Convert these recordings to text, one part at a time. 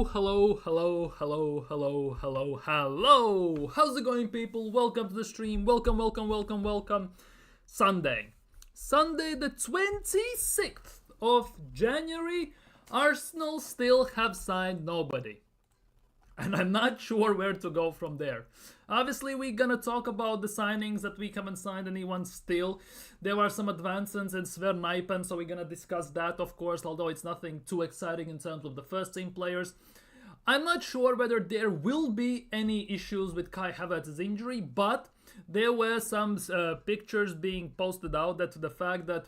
Hello. How's it going, people? Welcome to the stream. Welcome. Sunday, the 26th of January. Arsenal still have signed nobody. And I'm not sure where to go from there. Obviously, we're gonna talk about the signings that we haven't signed anyone still. There are some advancements in Sverre Nypan, so we're gonna discuss that, of course, although it's nothing too exciting in terms of the first team players. I'm not sure whether there will be any issues with Kai Havertz's injury, but there were some pictures being posted out that the fact that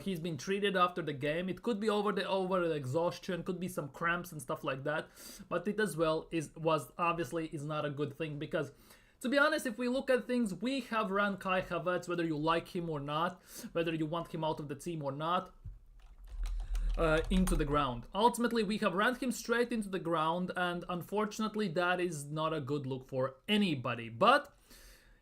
he's been treated after the game. It could be over the exhaustion, could be some cramps and stuff like that. But it as well is not a good thing, because to be honest, if we look at things, we have run Kai Havertz, whether you like him or not, whether you want him out of the team or not, into the ground. Ultimately, we have ran him straight into the ground, and unfortunately, that is not a good look for anybody. But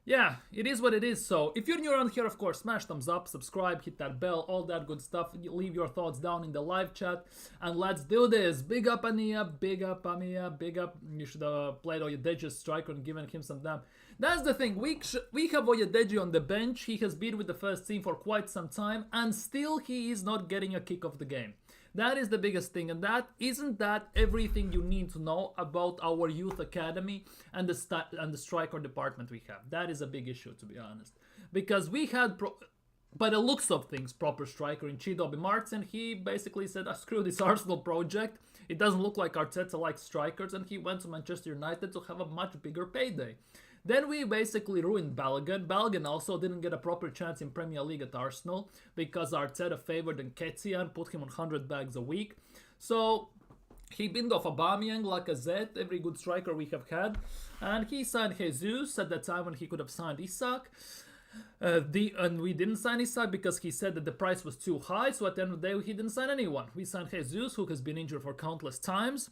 yeah, it is what it is. So if you're new around here, of course, smash thumbs up, subscribe, hit that bell, all that good stuff. Leave your thoughts down in the live chat, and let's do this. Big up Ania, big up Amia, big up. You should have played Oyedeji's striker and given him some damn. That's the thing. We have Oyedeji on the bench. He has been with the first team for quite some time, and still he is not getting a kick of the game. That is the biggest thing, and isn't that everything you need to know about our youth academy and the striker department we have. That is a big issue, to be honest, because we had, by the looks of things, proper striker in Chidobe Martin. He basically said, screw this Arsenal project. It doesn't look like Arteta likes strikers, and he went to Manchester United to have a much bigger payday. Then we basically ruined Balogun. Balogun also didn't get a proper chance in Premier League at Arsenal because Arteta favored Nketiah and put him on 100 bags a week. So he binned off Aubameyang, Lacazette, every good striker we have had. And he signed Jesus at the time when he could have signed Isak. And we didn't sign Isak because he said that the price was too high. So at the end of the day, he didn't sign anyone. We signed Jesus, who has been injured for countless times.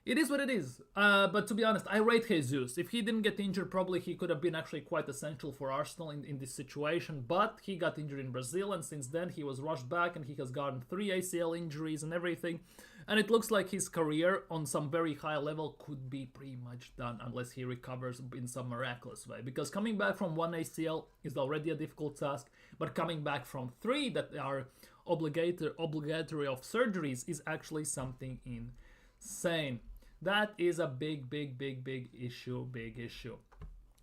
It is what it is, but to be honest, I rate Jesus. If he didn't get injured, probably he could have been actually quite essential for Arsenal in this situation, but he got injured in Brazil, and since then he was rushed back, and he has gotten 3 ACL injuries and everything, and it looks like his career on some very high level could be pretty much done unless he recovers in some miraculous way, because coming back from 1 ACL is already a difficult task, but coming back from 3 that are obligatory of surgeries is actually something insane. That is a big issue.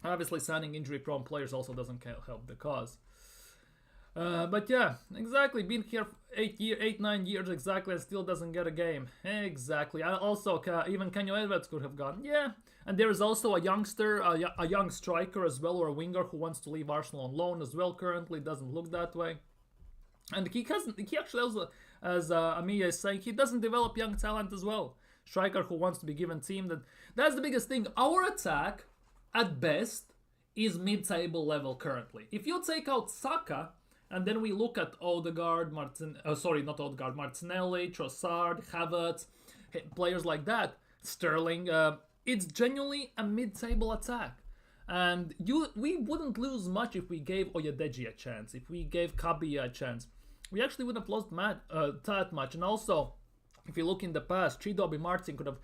Obviously, signing injury-prone players also doesn't help the cause. But yeah, exactly. Been here 8-9 years exactly, and still doesn't get a game. Exactly. Also, even Kai Havertz could have gone. Yeah, and there is also a youngster, a young striker as well, or a winger who wants to leave Arsenal on loan as well. Currently, doesn't look that way. And he actually also, as Amia is saying, he doesn't develop young talent as well. Striker who wants to be given team. That's the biggest thing. Our attack, at best, is mid-table level currently. If you take out Saka, and then we look at Odegaard, Martinelli, Trossard, Havertz, players like that, Sterling, it's genuinely a mid-table attack. And we wouldn't lose much if we gave Oyedeji a chance, if we gave Kabi a chance. We actually wouldn't have lost that much. And also, if you look in the past, Chidobe Martin could have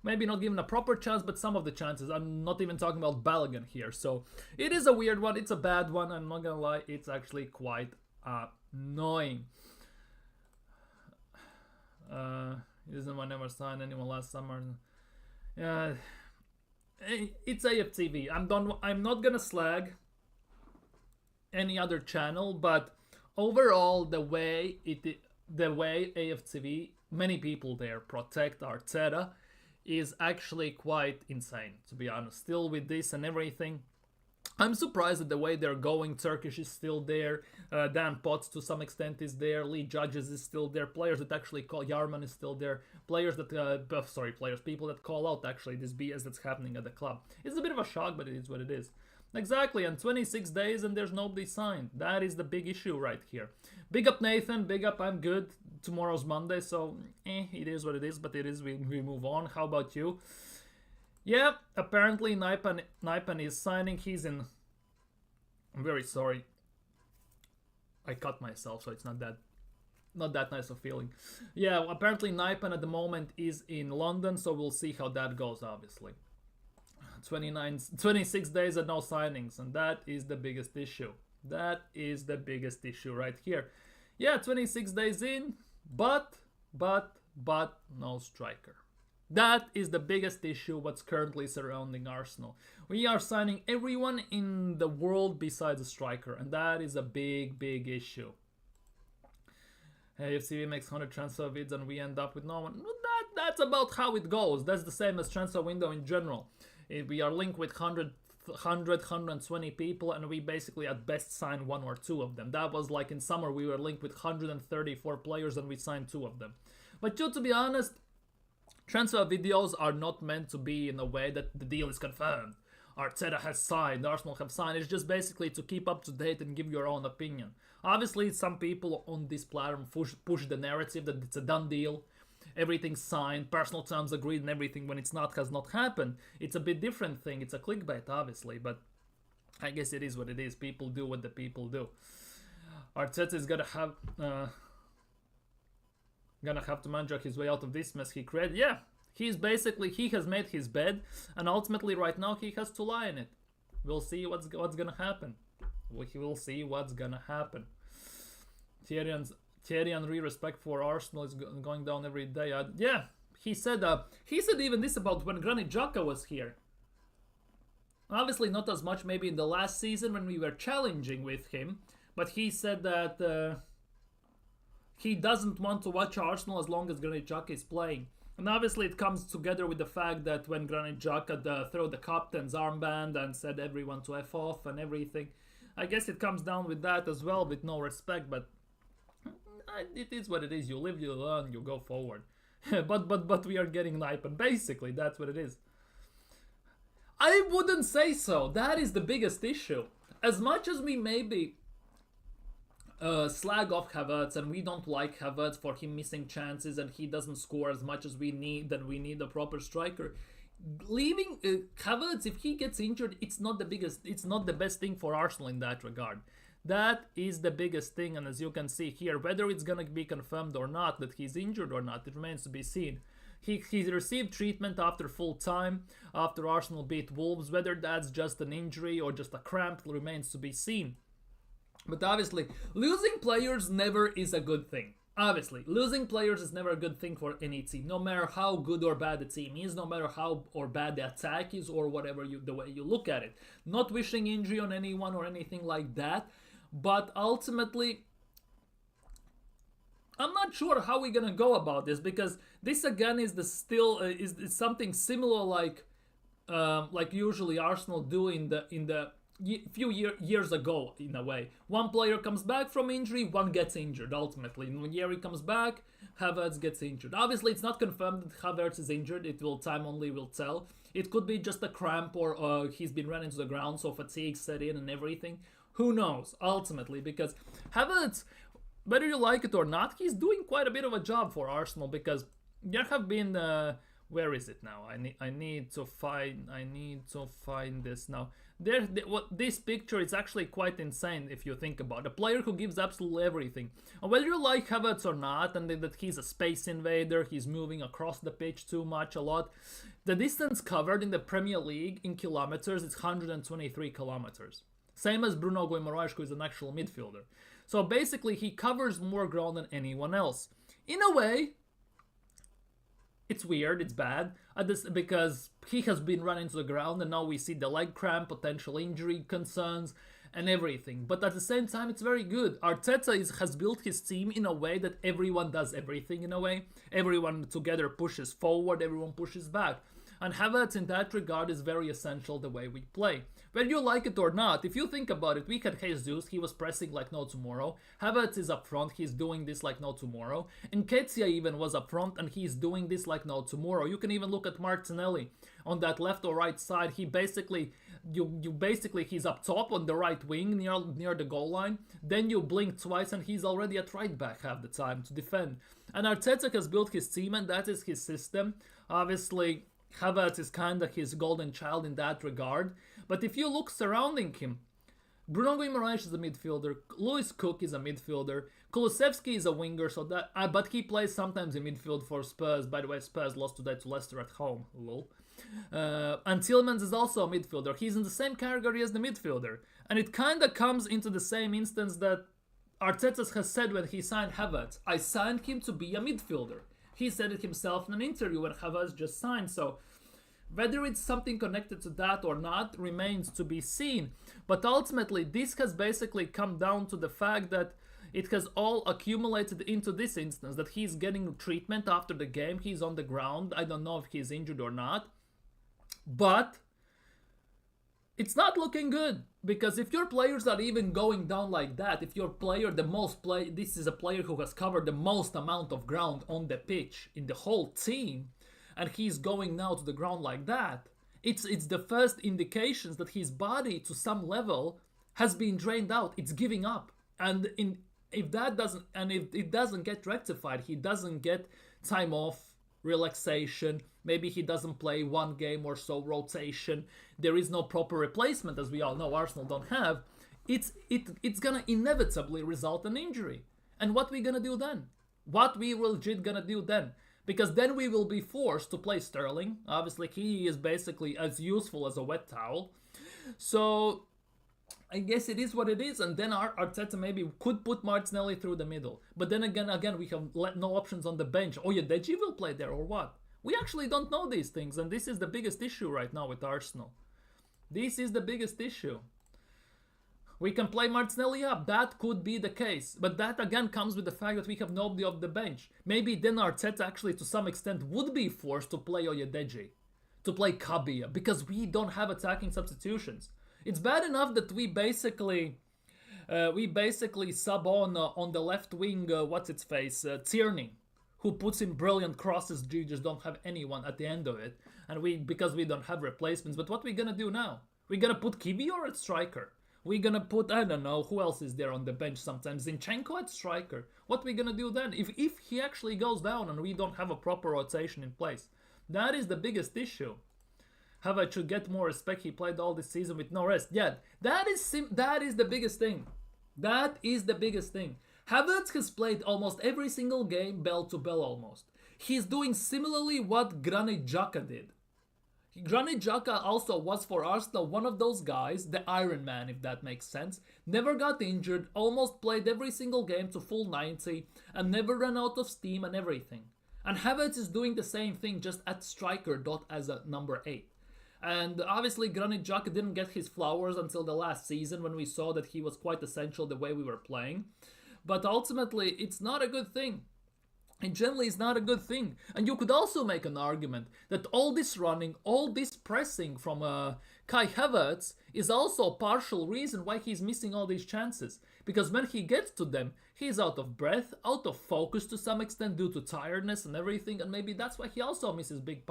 maybe not given a proper chance, but some of the chances. I'm not even talking about Balogun here. So it is a weird one. It's a bad one. I'm not going to lie. It's actually quite annoying. Isn't one never signed anyone last summer? It's AFTV. I'm not going to slag any other channel, but overall, the way AFTV, many people there protect Arteta, is actually quite insane, to be honest. Still with this and everything, I'm surprised at the way they're going. Turkish is still there, Dan Potts to some extent is there, Lee Judges is still there, players that actually call, Yarman is still there, people that call out actually this BS that's happening at the club. It's a bit of a shock, but it is what it is. Exactly, and 26 days and there's nobody signed. That is the big issue right here. Big up Nathan, big up I'm good. Tomorrow's Monday, so it is what it is, but it is, we move on. How about you? Yeah, apparently Nypan is signing. He's in... I'm very sorry. I cut myself, so it's not that not that nice of feeling. Yeah, apparently Nypan at the moment is in London, so we'll see how that goes, obviously. 26 days and no signings, and that is the biggest issue. That is the biggest issue right here. Yeah, 26 days in, but no striker. That is the biggest issue what's currently surrounding Arsenal. We are signing everyone in the world besides a striker, and that is a big issue. Hey, if CV makes 100 transfer bids and we end up with no one, that's about how it goes. That's the same as transfer window in general. If we are linked with 120 people, and we basically at best sign 1 or 2 of them. That was like in summer, we were linked with 134 players and we signed 2 of them. But to be honest, transfer videos are not meant to be in a way that the deal is confirmed. Arteta has signed, Arsenal have signed. It's just basically to keep up to date and give your own opinion. Obviously, some people on this platform push the narrative that it's a done deal. Everything's signed, personal terms agreed, and everything when it's not has not happened. It's a bit different thing. It's a clickbait, obviously, but I guess it is what it is. People do what the people do. Arteta is gonna have to manage his way out of this mess he created. Yeah, he has made his bed, and ultimately right now he has to lie in it. We'll see what's gonna happen. We will see what's gonna happen. Thierry Henry respect for Arsenal is going down every day. Yeah, he said even this about when Granit Xhaka was here. Obviously not as much maybe in the last season when we were challenging with him, but he said that he doesn't want to watch Arsenal as long as Granit Xhaka is playing. And obviously it comes together with the fact that when Granit Xhaka threw the captain's armband and said everyone to F off and everything, I guess it comes down with that as well, with no respect, but it is what it is. You live, you learn, you go forward. but we are getting Nypan. Basically, that's what it is. I wouldn't say so. That is the biggest issue. As much as we maybe slag off Havertz and we don't like Havertz for him missing chances and he doesn't score as much as we need, then we need a proper striker. Leaving Havertz, if he gets injured, it's not the best thing for Arsenal in that regard. That is the biggest thing, and as you can see here, whether it's gonna be confirmed or not that he's injured or not, it remains to be seen. He received treatment after full time, after Arsenal beat Wolves. Whether that's just an injury or just a cramp remains to be seen. But obviously, losing players never is a good thing. Obviously, losing players is never a good thing for any team, no matter how good or bad the team is, no matter how or bad the attack is, or whatever the way you look at it. Not wishing injury on anyone or anything like that, but ultimately, I'm not sure how we're gonna go about this, because this again is is something similar like usually Arsenal do in the few years ago, in a way. One player comes back from injury, one gets injured ultimately. And when Thierry comes back, Havertz gets injured. Obviously, it's not confirmed that Havertz is injured. Time only will tell. It could be just a cramp or he's been run into the ground, so fatigue set in and everything. Who knows, ultimately, because Havertz, whether you like it or not, he's doing quite a bit of a job for Arsenal, because there have been... where is it now? I need to find this now. This picture is actually quite insane if you think about it. A player who gives absolutely everything. And whether you like Havertz or not, and that he's a space invader, he's moving across the pitch too much, a lot. The distance covered in the Premier League in kilometers is 123 kilometers. Same as Bruno Guimaraes, who is an actual midfielder. So basically, he covers more ground than anyone else. In a way, it's weird, it's bad, because he has been run into the ground and now we see the leg cramp, potential injury concerns, and everything. But at the same time, it's very good. Arteta has built his team in a way that everyone does everything in a way. Everyone together pushes forward, everyone pushes back. And Havertz in that regard is very essential the way we play. Whether you like it or not, if you think about it, we had Jesus, he was pressing like no tomorrow. Havertz is up front, he's doing this like no tomorrow. And Nketiah even was up front and he's doing this like no tomorrow. You can even look at Martinelli on that left or right side. He basically, he's up top on the right wing near the goal line. Then you blink twice and he's already at right back half the time to defend. And Arteta has built his team and that is his system. Obviously, Havertz is kind of his golden child in that regard. But if you look surrounding him, Bruno Guimaraes is a midfielder. Lewis Cook is a midfielder. Kulusevski is a winger, so that but he plays sometimes in midfield for Spurs. By the way, Spurs lost today to Leicester at home. Lol. And Tielemans is also a midfielder. He's in the same category as the midfielder. And it kind of comes into the same instance that Arteta has said when he signed Havertz. I signed him to be a midfielder. He said it himself in an interview when Havertz just signed. So whether it's something connected to that or not remains to be seen. But ultimately, this has basically come down to the fact that it has all accumulated into this instance, that he's getting treatment after the game. He's on the ground. I don't know if he's injured or not. But it's not looking good, because if your players are even going down like that, if your player, this is a player who has covered the most amount of ground on the pitch in the whole team, and he's going now to the ground like that, it's the first indications that his body to some level has been drained out. It's giving up. And if it doesn't get rectified, he doesn't get time off, relaxation, maybe he doesn't play one game or so, rotation, there is no proper replacement, as we all know Arsenal don't have, it's gonna inevitably result in injury. And what we gonna do then? What we legit gonna do then? Because then we will be forced to play Sterling. Obviously, he is basically as useful as a wet towel. So I guess it is what it is, and then Arteta maybe could put Martinelli through the middle. But then again, we have no options on the bench. Oyedeji will play there or what? We actually don't know these things, and this is the biggest issue right now with Arsenal. This is the biggest issue. We can play Martinelli up, that could be the case. But that again comes with the fact that we have nobody off the bench. Maybe then Arteta actually to some extent would be forced to play Oyedeji, to play Kabia, because we don't have attacking substitutions. It's bad enough that we basically sub on the left wing, Tierney, who puts in brilliant crosses. You just don't have anyone at the end of it, and because we don't have replacements. But what we gonna do now? We gonna put Kivior at striker? We gonna put, I don't know, who else is there on the bench sometimes? Zinchenko at striker? What we gonna do then? If he actually goes down and we don't have a proper rotation in place, that is the biggest issue. Havertz should get more respect. He played all this season with no rest. Yeah, that is the biggest thing. That is the biggest thing. Havertz has played almost every single game, bell to bell almost. He's doing similarly what Granit Xhaka did. Granit Xhaka also was for Arsenal one of those guys, the Iron Man, if that makes sense. Never got injured, almost played every single game to full 90, and never ran out of steam and everything. And Havertz is doing the same thing, just at striker, not as a number 8. And obviously Granit Xhaka didn't get his flowers until the last season, when we saw that he was quite essential the way we were playing. But ultimately, it's not a good thing. It generally is not a good thing. And you could also make an argument that all this running, all this pressing from Kai Havertz is also a partial reason why he's missing all these chances. Because when he gets to them, he's out of breath, out of focus to some extent due to tiredness and everything. And maybe that's why he also misses big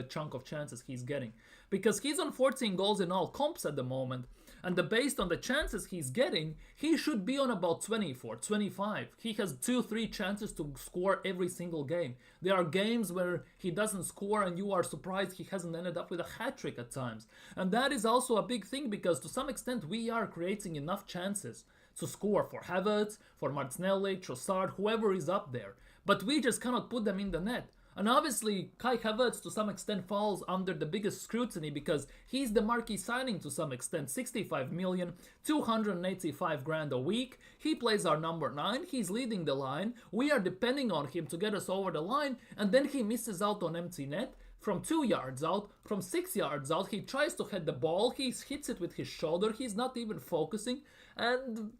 chunk of chances he's getting. Because he's on 14 goals in all comps at the moment. And based on the chances he's getting, he should be on about 24, 25. He has 2-3 chances to score every single game. There are games where he doesn't score and you are surprised he hasn't ended up with a hat-trick at times. And that is also a big thing, because to some extent we are creating enough chances to score for Havertz, for Martinelli, Trossard, whoever is up there. But we just cannot put them in the net. And obviously, Kai Havertz to some extent falls under the biggest scrutiny, because he's the marquee signing to some extent. 65 million, 285 grand a week. He plays our number 9. He's leading the line. We are depending on him to get us over the line. And then he misses out on empty net from 2 yards out, from 6 yards out. He tries to head the ball. He hits it with his shoulder. He's not even focusing. And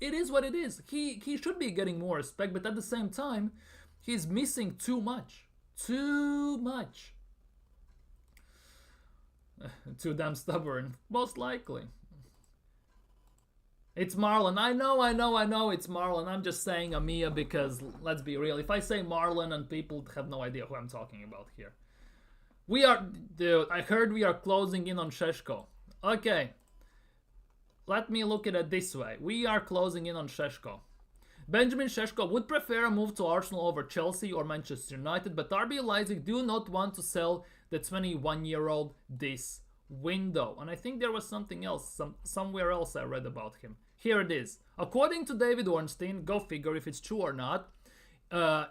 it is what it is. He should be getting more respect, but at the same time, he's missing too much. Too much. Too damn stubborn, most likely. It's Marlon. I know it's Marlon. I'm just saying Amia because, let's be real, if I say Marlon and people have no idea who I'm talking about here. I heard we are closing in on Šeško. Okay. Let me look at it this way. We are closing in on Šeško. Benjamin Šeško would prefer a move to Arsenal over Chelsea or Manchester United, but RB Leipzig do not want to sell the 21-year-old this window. And I think there was something else, somewhere else I read about him. Here it is. According to David Ornstein, go figure if it's true or not,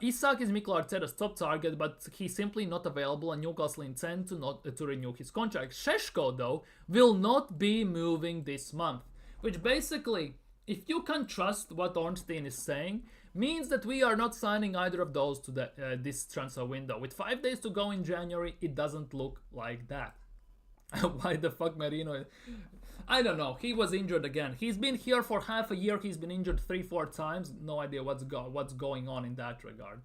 Isak is Mikel Arteta's top target, but he's simply not available, and Newcastle intend to renew his contract. Šeško, though, will not be moving this month, which basically, if you can trust what Ornstein is saying, means that we are not signing either of those to this transfer window. With 5 days to go in January, it doesn't look like that. Why the fuck Merino? I don't know. He was injured again. He's been here for half a year. He's been injured 3-4 times. No idea what's going on in that regard.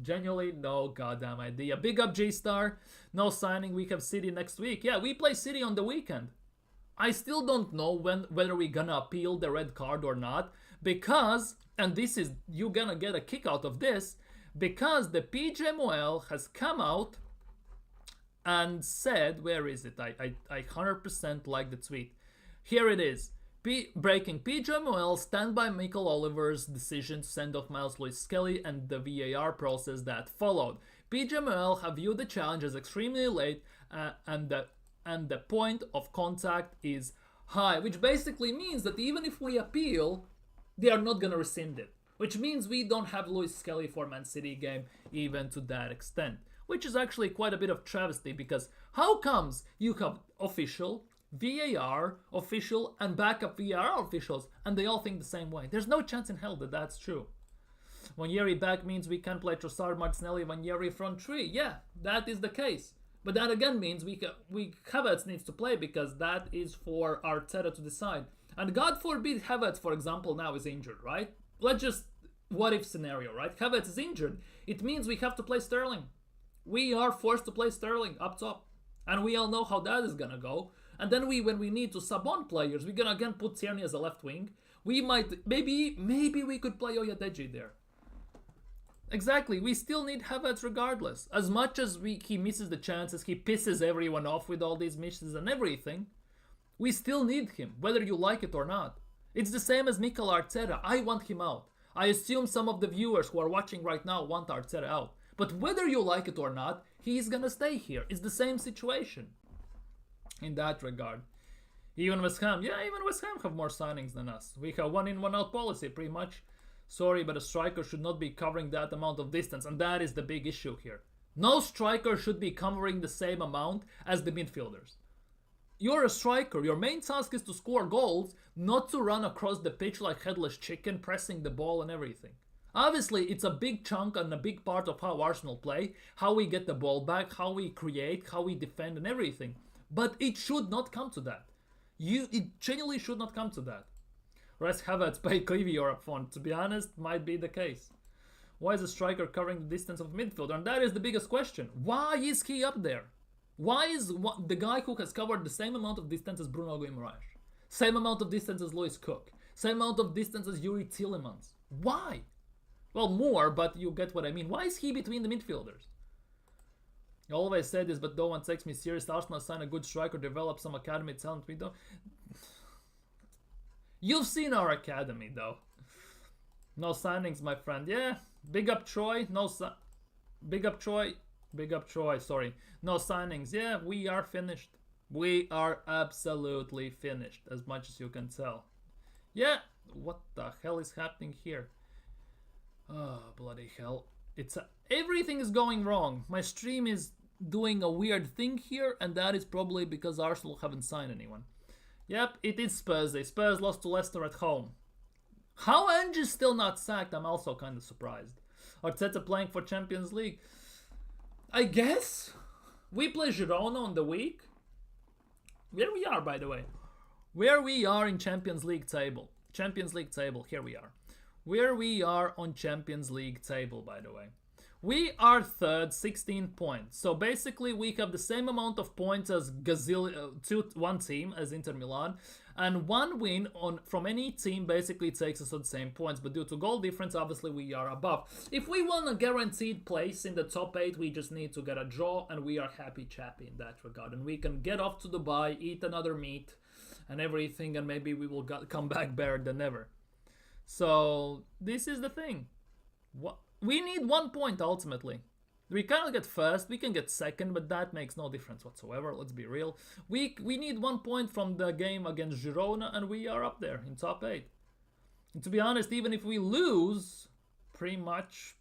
Genuinely, no goddamn idea. Big up G-Star. No signing. We have City next week. Yeah, we play City on the weekend. I still don't know whether we're gonna appeal the red card or not. Because, and this is, you're gonna get a kick out of this, because the PGMOL has come out and said, where is it? I 100% like the tweet. Here it is. Breaking PGMOL stand by Michael Oliver's decision to send off Miles Lewis-Skelly and the VAR process that followed. PGMOL have viewed the challenge as extremely late and the point of contact is high, which basically means that even if we appeal, they are not going to rescind it. Which means we don't have Lewis-Skelly for Man City game even to that extent. Which is actually quite a bit of travesty, because how comes you have official, VAR, official, and backup VAR officials, and they all think the same way? There's no chance in hell that that's true. Wanyeri back means we can play Trossard, Martinelli, Wanyeri front three. Yeah, that is the case. But that again means Havertz needs to play, because that is for Arteta to decide. And God forbid Havertz, for example, now is injured, right? Let's just, what if scenario, right? Havertz is injured. It means we have to play Sterling. We are forced to play Sterling up top. And we all know how that is gonna go. And then when we need to sub on players, we're gonna again put Tierney as a left wing. We might, maybe we could play Oyadeji there. Exactly, we still need Havertz regardless. As much as he misses the chances, he pisses everyone off with all these misses and everything, we still need him, whether you like it or not. It's the same as Mikel Arteta. I want him out. I assume some of the viewers who are watching right now want Arteta out. But whether you like it or not, he's gonna stay here. It's the same situation in that regard. Even West Ham, even West Ham have more signings than us. We have one in, one out policy, pretty much. Sorry, but a striker should not be covering that amount of distance, and that is the big issue here. No striker should be covering the same amount as the midfielders. You're a striker. Your main task is to score goals, not to run across the pitch like headless chicken, pressing the ball and everything. Obviously, it's a big chunk and a big part of how Arsenal play, how we get the ball back, how we create, how we defend and everything. But it should not come to that. It genuinely should not come to that. Rest Havertz by Clivy or up front, to be honest, might be the case. Why is a striker covering the distance of midfielder? And that is the biggest question. Why is he up there? Why is the guy who has covered the same amount of distance as Bruno Guimaraes, same amount of distance as Lewis Cook, same amount of distance as Yuri Tielemans? Why? Well, more, but you get what I mean. Why is he between the midfielders? I always say this, but no one takes me serious. Arsenal sign a good striker, develop some academy talent. We don't. You've seen our academy, though. No signings, my friend. Yeah, big up Troy. Big up Troy. Sorry, no signings. Yeah, we are finished. We are absolutely finished, as much as you can tell. Yeah, what the hell is happening here? Oh, bloody hell. Everything is going wrong. My stream is doing a weird thing here, and that is probably because Arsenal haven't signed anyone. Yep, it is Spurs Day. Spurs lost to Leicester at home. How Ange is still not sacked, I'm also kind of surprised. Arteta playing for Champions League. I guess. We play Girona on the week. Where we are, by the way. Where we are in Champions League table. Champions League table, here we are. Where we are on Champions League table, by the way. We are third, 16 points. So basically we have the same amount of points as one team, as Inter Milan. And one win from any team basically takes us to the same points. But due to goal difference, obviously we are above. If we want a guaranteed place in the top 8, we just need to get a draw. And we are happy chappy in that regard. And we can get off to Dubai, eat another meat and everything. And maybe we will come back better than ever. So this is the thing. We need 1 point ultimately. We cannot get first, we can get second, but that makes no difference whatsoever, let's be real. We need 1 point from the game against Girona, and we are up there in top 8. And to be honest, even if we lose, pretty much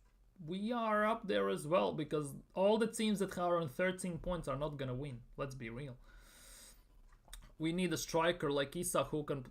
we are up there as well, because all the teams that are on 13 points are not gonna win, let's be real. We need a striker like Isak who can...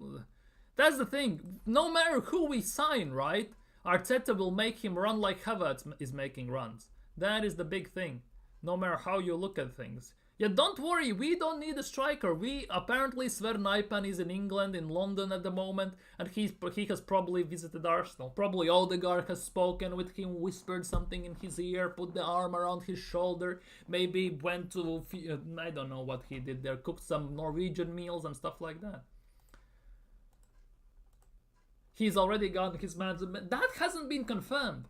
That's the thing, no matter who we sign, right? Arteta will make him run like Havertz is making runs. That is the big thing, no matter how you look at things. Yeah, don't worry, we don't need a striker. Apparently Sverre Nypan is in England, in London at the moment, and he has probably visited Arsenal. Probably Odegaard has spoken with him, whispered something in his ear, put the arm around his shoulder, maybe went to, I don't know what he did there, cooked some Norwegian meals and stuff like that. He's already gotten his man. That hasn't been confirmed.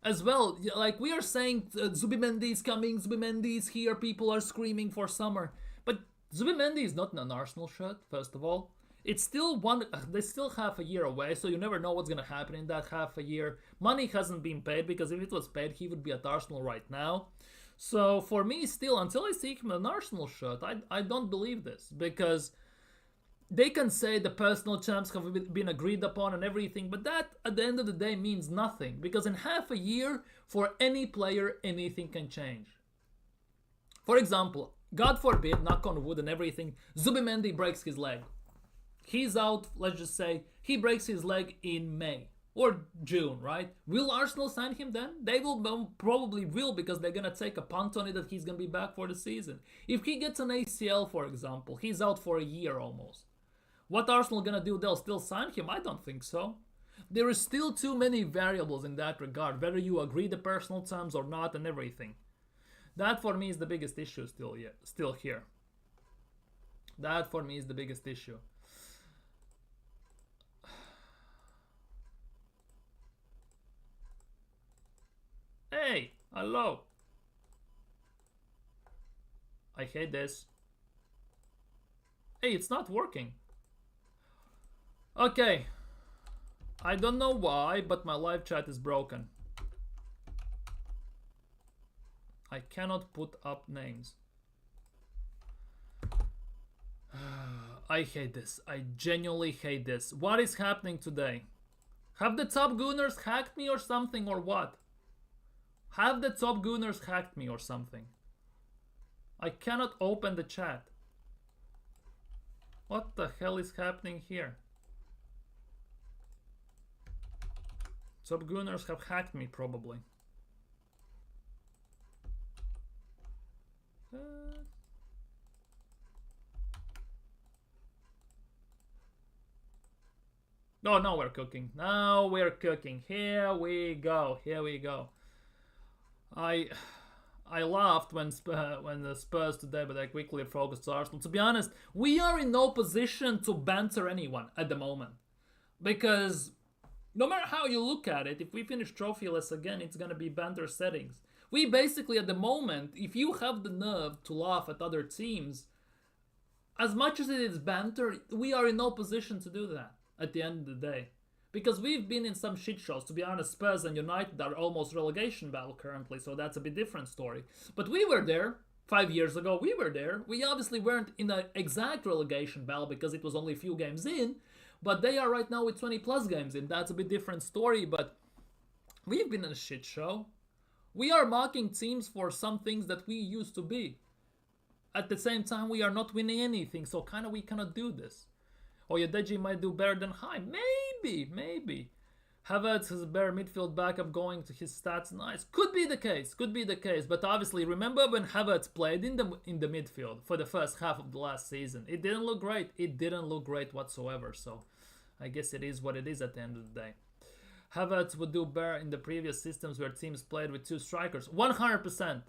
As well, like we are saying, Zubimendi is coming, Zubimendi is here, people are screaming for summer. But Zubimendi is not in an Arsenal shirt, first of all. It's still they still half a year away, so you never know what's going to happen in that half a year. Money hasn't been paid, because if it was paid, he would be at Arsenal right now. So for me, still, until I see him in an Arsenal shirt, I don't believe this, because... They can say the personal terms have been agreed upon and everything, but that at the end of the day means nothing, because in half a year, for any player, anything can change. For example, God forbid, knock on wood and everything, Zubimendi breaks his leg. He's out, let's just say, he breaks his leg in May or June, right? Will Arsenal sign him then? They will probably will, because they're going to take a punt on it that he's going to be back for the season. If he gets an ACL, for example, he's out for a year almost. What Arsenal gonna do? They'll still sign him? I don't think so. There is still too many variables in that regard, whether you agree the personal terms or not and everything. That for me is the biggest issue still here. That for me is the biggest issue. Hey, hello. I hate this. Hey, it's not working. Okay, I don't know why, but my live chat is broken. I cannot put up names. I hate this. I genuinely hate this. What is happening today? Have the Top Gooners hacked me or something, or what? Have the Top Gooners hacked me or something? I cannot open the chat. What the hell is happening here? Top Gooners have hacked me, probably. Oh, now we're cooking. Now we're cooking. Here we go. Here we go. I laughed when the Spurs today, but I quickly focused to Arsenal. To be honest, we are in no position to banter anyone at the moment, because no matter how you look at it, if we finish trophyless again, it's gonna be banter settings. We basically, at the moment, if you have the nerve to laugh at other teams, as much as it is banter, we are in no position to do that at the end of the day. Because we've been in some shit shows. To be honest, Spurs and United are almost relegation battle currently, so that's a bit different story. But we were there 5 years ago. We were there. We obviously weren't in an exact relegation battle because it was only a few games in, but they are right now with 20 plus games in. That's a bit different story, but we've been in a shit show. We are mocking teams for some things that we used to be. At the same time, we are not winning anything, so kind of we cannot do this. Oyedeji might do better than High. Maybe. Havertz has a better midfield backup going to his stats. Nice. Could be the case. But obviously, remember when Havertz played in the midfield for the first half of the last season? It didn't look great. It didn't look great whatsoever. So I guess it is what it is at the end of the day. Havertz would do better in the previous systems where teams played with two strikers. 100%.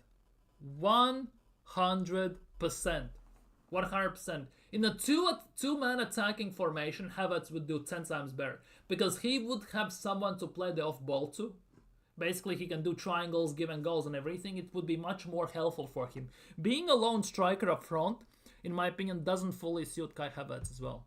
100%. In a two-man attacking formation, Havertz would do 10 times better. Because he would have someone to play the off-ball to. Basically, he can do triangles, give and goals and everything. It would be much more helpful for him. Being a lone striker up front, in my opinion, doesn't fully suit Kai Havertz as well.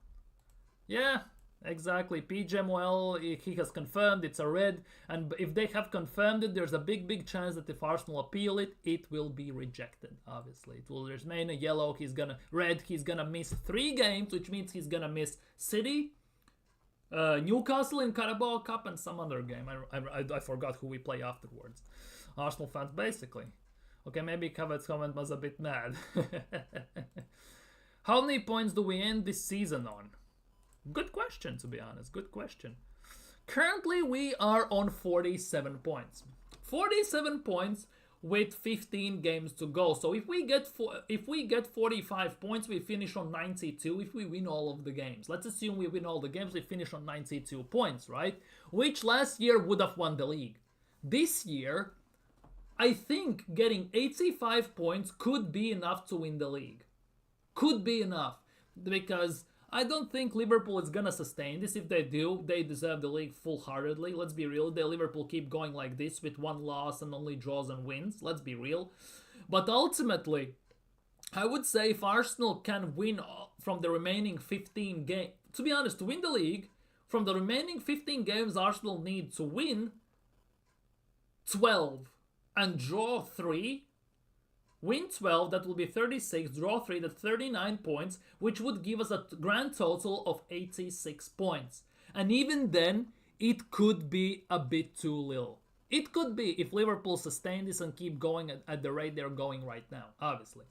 Yeah, Exactly. PGMOL, he has confirmed it's a red, and if they have confirmed it, there's a big chance that if Arsenal appeal it, it will be rejected. Obviously, it will remain a yellow. He's gonna miss 3 games, which means he's gonna miss City, Newcastle in Carabao Cup, and some other game. I forgot who we play afterwards. Arsenal fans, basically. Okay, maybe Havertz's comment was a bit mad. How many points do we end this season on? Good question, to be honest. Good question. Currently, we are on 47 points. 47 points with 15 games to go. So if we get 45 points, we finish on 92 if we win all of the games. Let's assume we win all the games, we finish on 92 points, right? Which last year would have won the league. This year, I think getting 85 points could be enough to win the league. Could be enough. Because I don't think Liverpool is gonna sustain this. If they do, they deserve the league full-heartedly. Let's be real. The Liverpool keep going like this with 1 loss and only draws and wins. Let's be real. But ultimately, I would say if Arsenal can win from the remaining 15 games, to be honest, to win the league, from the remaining 15 games, Arsenal need to win 12 and draw 3. Win 12, that will be 36, draw 3, that's 39 points, which would give us a grand total of 86 points. And even then, it could be a bit too little. It could be if Liverpool sustain this and keep going at the rate they're going right now, obviously.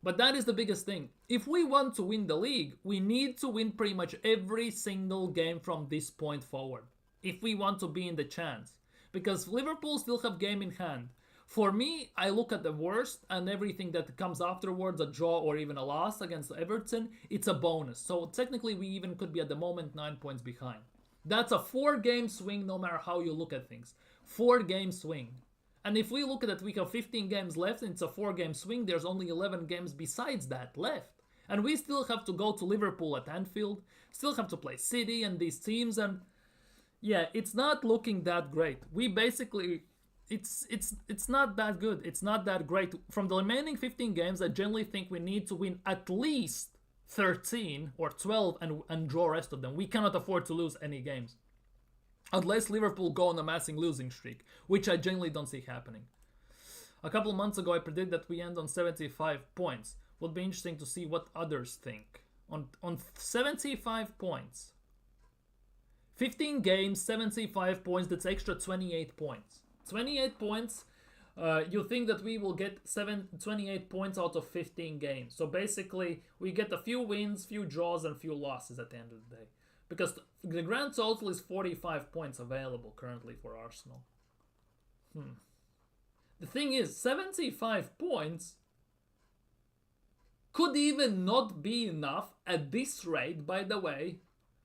But that is the biggest thing. If we want to win the league, we need to win pretty much every single game from this point forward. If we want to be in the chance. Because Liverpool still have game in hand. For me, I look at the worst and everything that comes afterwards, a draw or even a loss against Everton, it's a bonus. So technically we even could be at the moment 9 points behind. That's a 4-game swing no matter how you look at things. 4-game swing. And if we look at it, we have 15 games left and it's a 4-game swing, there's only 11 games besides that left. And we still have to go to Liverpool at Anfield, still have to play City and these teams, and yeah, it's not looking that great. We basically... It's not that good. It's not that great. From the remaining 15 games, I generally think we need to win at least 13 or 12 and draw rest of them. We cannot afford to lose any games. Unless Liverpool go on a massive losing streak, which I generally don't see happening. A couple months ago, I predicted that we end on 75 points. Would be interesting to see what others think. On 75 points. 15 games, 75 points, that's extra 28 points. 28 points, you think that we will get 28 points out of 15 games. So basically, we get a few wins, few draws, and few losses at the end of the day. Because the grand total is 45 points available currently for Arsenal. The thing is, 75 points could even not be enough at this rate, by the way.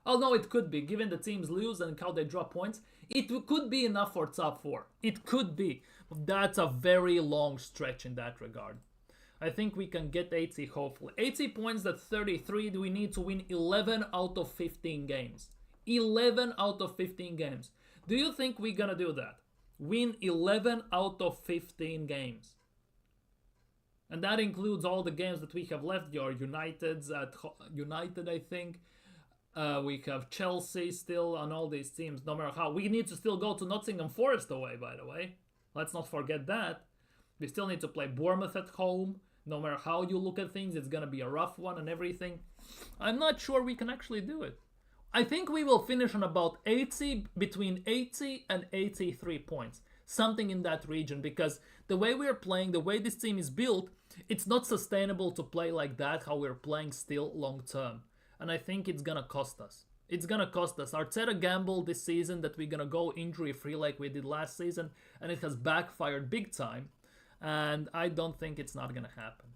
Oh no, it could be, given the teams lose and how they drop points. It could be enough for top 4. It could be. That's a very long stretch in that regard. I think we can get 80, hopefully. 80 points, that's 33. We need to win 11 out of 15 games. 11 out of 15 games. Do you think we're gonna do that? Win 11 out of 15 games. And that includes all the games that we have left. Your United's at United, I think. We have Chelsea still on all these teams, no matter how. We need to still go to Nottingham Forest away, by the way. Let's not forget that. We still need to play Bournemouth at home. No matter how you look at things, it's going to be a rough one and everything. I'm not sure we can actually do it. I think we will finish on about between 80 and 83 points. Something in that region, because the way we're playing, the way this team is built, it's not sustainable to play like that, how we're playing still long term. And I think it's gonna cost us. It's gonna cost us. Arteta gambled this season that we're gonna go injury-free like we did last season, and it has backfired big time. And I don't think it's not gonna happen.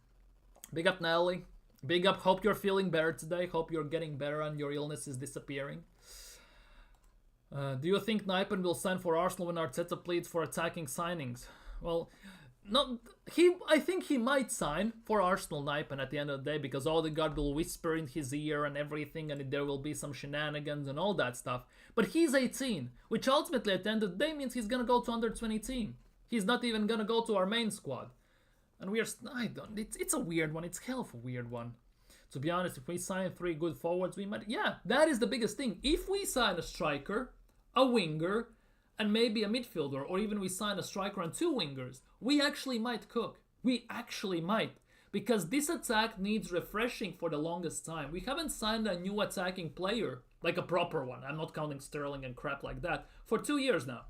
Big up, Nelly. Big up. Hope you're feeling better today. Hope you're getting better and your illness is disappearing. Do you think Nypan will sign for Arsenal when Arteta pleads for attacking signings? Well, I think he might sign for Arsenal, Nypan, at the end of the day, because Odegaard will whisper in his ear and everything, and there will be some shenanigans and all that stuff. But he's 18, which ultimately at the end of the day means he's gonna go to under 20 team. He's not even gonna go to our main squad. And it's a weird one. It's hell of a weird one. To be honest, if we sign 3 good forwards, we might. Yeah, that is the biggest thing. If we sign a striker, a winger, and maybe a midfielder, or even we sign a striker and 2 wingers, we actually might cook. We actually might. Because this attack needs refreshing for the longest time. We haven't signed a new attacking player, like a proper one. I'm not counting Sterling and crap like that, for 2 years now.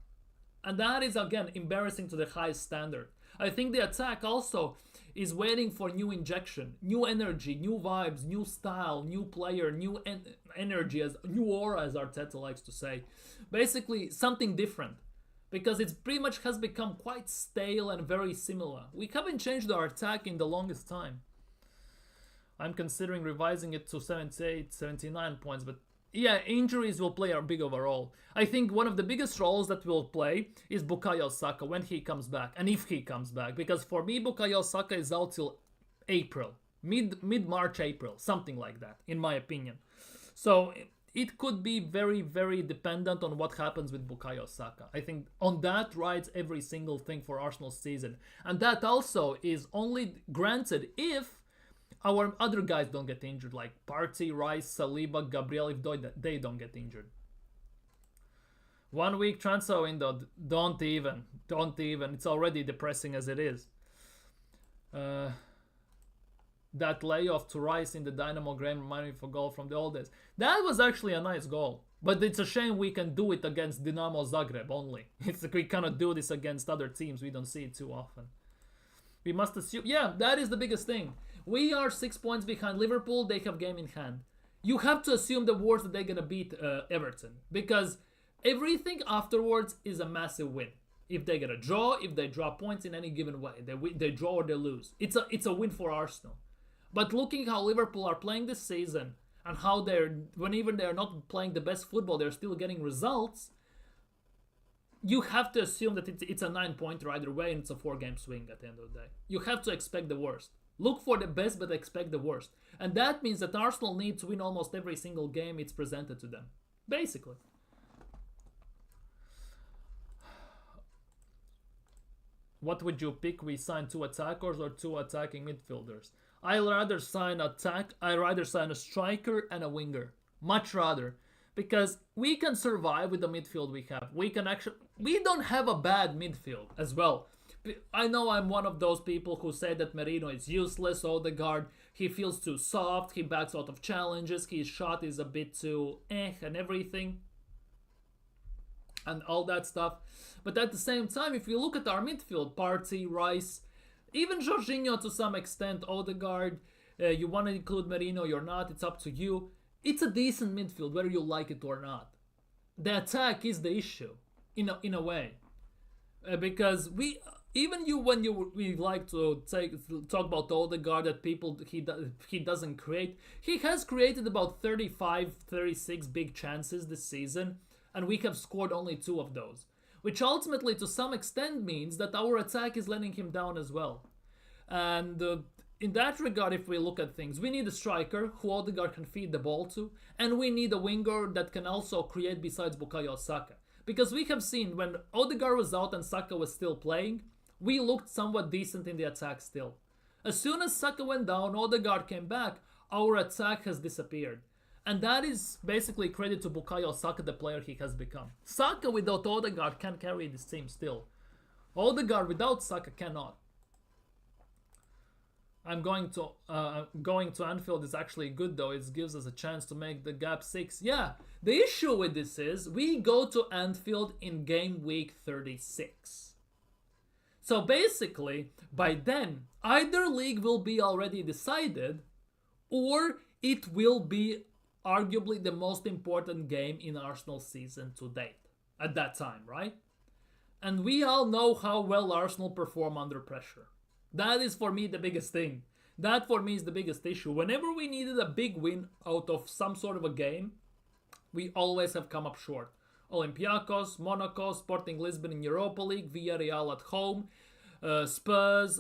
And that is, again, embarrassing to the highest standard. I think the attack also is waiting for new injection, new energy, new vibes, new style, new player, new energy, new aura, as Arteta likes to say. Basically, something different. Because it pretty much has become quite stale and very similar. We haven't changed our attack in the longest time. I'm considering revising it to 78, 79 points, but yeah, injuries will play a big of a role. I think one of the biggest roles that will play is Bukayo Saka when he comes back, and if he comes back. Because for me, Bukayo Saka is out till April. Mid-March, April. Something like that, in my opinion. So it could be very, very dependent on what happens with Bukayo Saka. I think on that rides every single thing for Arsenal's season. And that also is only granted if our other guys don't get injured, like Partey, Rice, Saliba, Gabriel, if they don't get injured. 1 week transfer window, don't even. It's already depressing as it is. That layoff to Rice in the Dynamo game reminded me of a goal from the old days. That was actually a nice goal. But it's a shame we can do it against Dinamo Zagreb only. It's like we cannot do this against other teams. We don't see it too often. We must assume... Yeah, that is the biggest thing. We are 6 points behind Liverpool. They have game in hand. You have to assume the worst that they're going to beat Everton. Because everything afterwards is a massive win. If they get a draw, if they draw points in any given way. They draw or they lose. It's a win for Arsenal. But looking how Liverpool are playing this season and how when even they're not playing the best football, they're still getting results. You have to assume that it's a 9-pointer either way, and it's a 4-game swing at the end of the day. You have to expect the worst. Look for the best, but expect the worst. And that means that Arsenal needs to win almost every single game it's presented to them. Basically. What would you pick? We sign 2 attackers or 2 attacking midfielders? I'd rather sign a striker and a winger. Much rather. Because we can survive with the midfield we have. We don't have a bad midfield as well. I know I'm one of those people who say that Merino is useless. Odegaard, he feels too soft. He backs out of challenges. His shot is a bit too and everything. And all that stuff. But at the same time, if you look at our midfield, Partey, Rice, even Jorginho to some extent, Odegaard, you want to include Merino, you're not, it's up to you. It's a decent midfield, whether you like it or not. The attack is the issue, in a way. Because we like to talk about Odegaard, that he doesn't create. He has created about 35, 36 big chances this season, and we have scored only 2 of those. Which ultimately, to some extent, means that our attack is letting him down as well. And in that regard, if we look at things, we need a striker who Odegaard can feed the ball to, and we need a winger that can also create besides Bukayo Saka. Because we have seen when Odegaard was out and Saka was still playing, we looked somewhat decent in the attack still. As soon as Saka went down, Odegaard came back, our attack has disappeared. And that is basically credit to Bukayo Saka, the player he has become. Saka without Odegaard can carry this team still. Odegaard without Saka cannot. I'm going to Anfield is actually good though. It gives us a chance to make the gap 6. Yeah, the issue with this is we go to Anfield in game week 36. So basically, by then, either league will be already decided, or it will be arguably the most important game in Arsenal's season to date. At that time, right? And we all know how well Arsenal perform under pressure. That is for me the biggest thing. That for me is the biggest issue. Whenever we needed a big win out of some sort of a game, we always have come up short. Olympiacos, Monaco, Sporting Lisbon in Europa League, Villarreal at home, Spurs,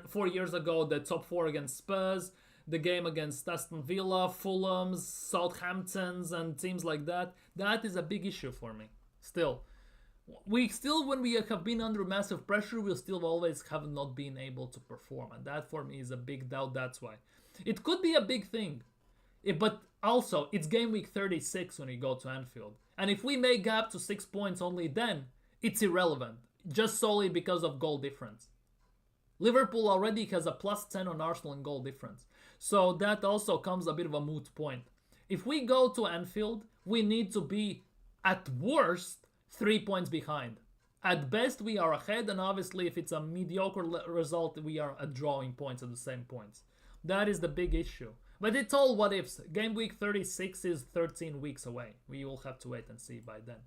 4 years ago, the top 4 against Spurs, the game against Aston Villa, Fulham's, Southampton's and teams like that. That is a big issue for me, still. We still, when we have been under massive pressure, we still always have not been able to perform, and that for me is a big doubt. That's why it could be a big thing. But also, it's game week 36 when we go to Anfield. And if we make gap to 6 points only then, it's irrelevant. Just solely because of goal difference. Liverpool already has a plus 10 on Arsenal in goal difference. So that also comes a bit of a moot point. If we go to Anfield, we need to be, at worst, 3 points behind. At best, we are ahead, and obviously, if it's a mediocre result, we are at drawing points at the same points. That is the big issue. But it's all what ifs. Game week 36 is 13 weeks away. We will have to wait and see by then.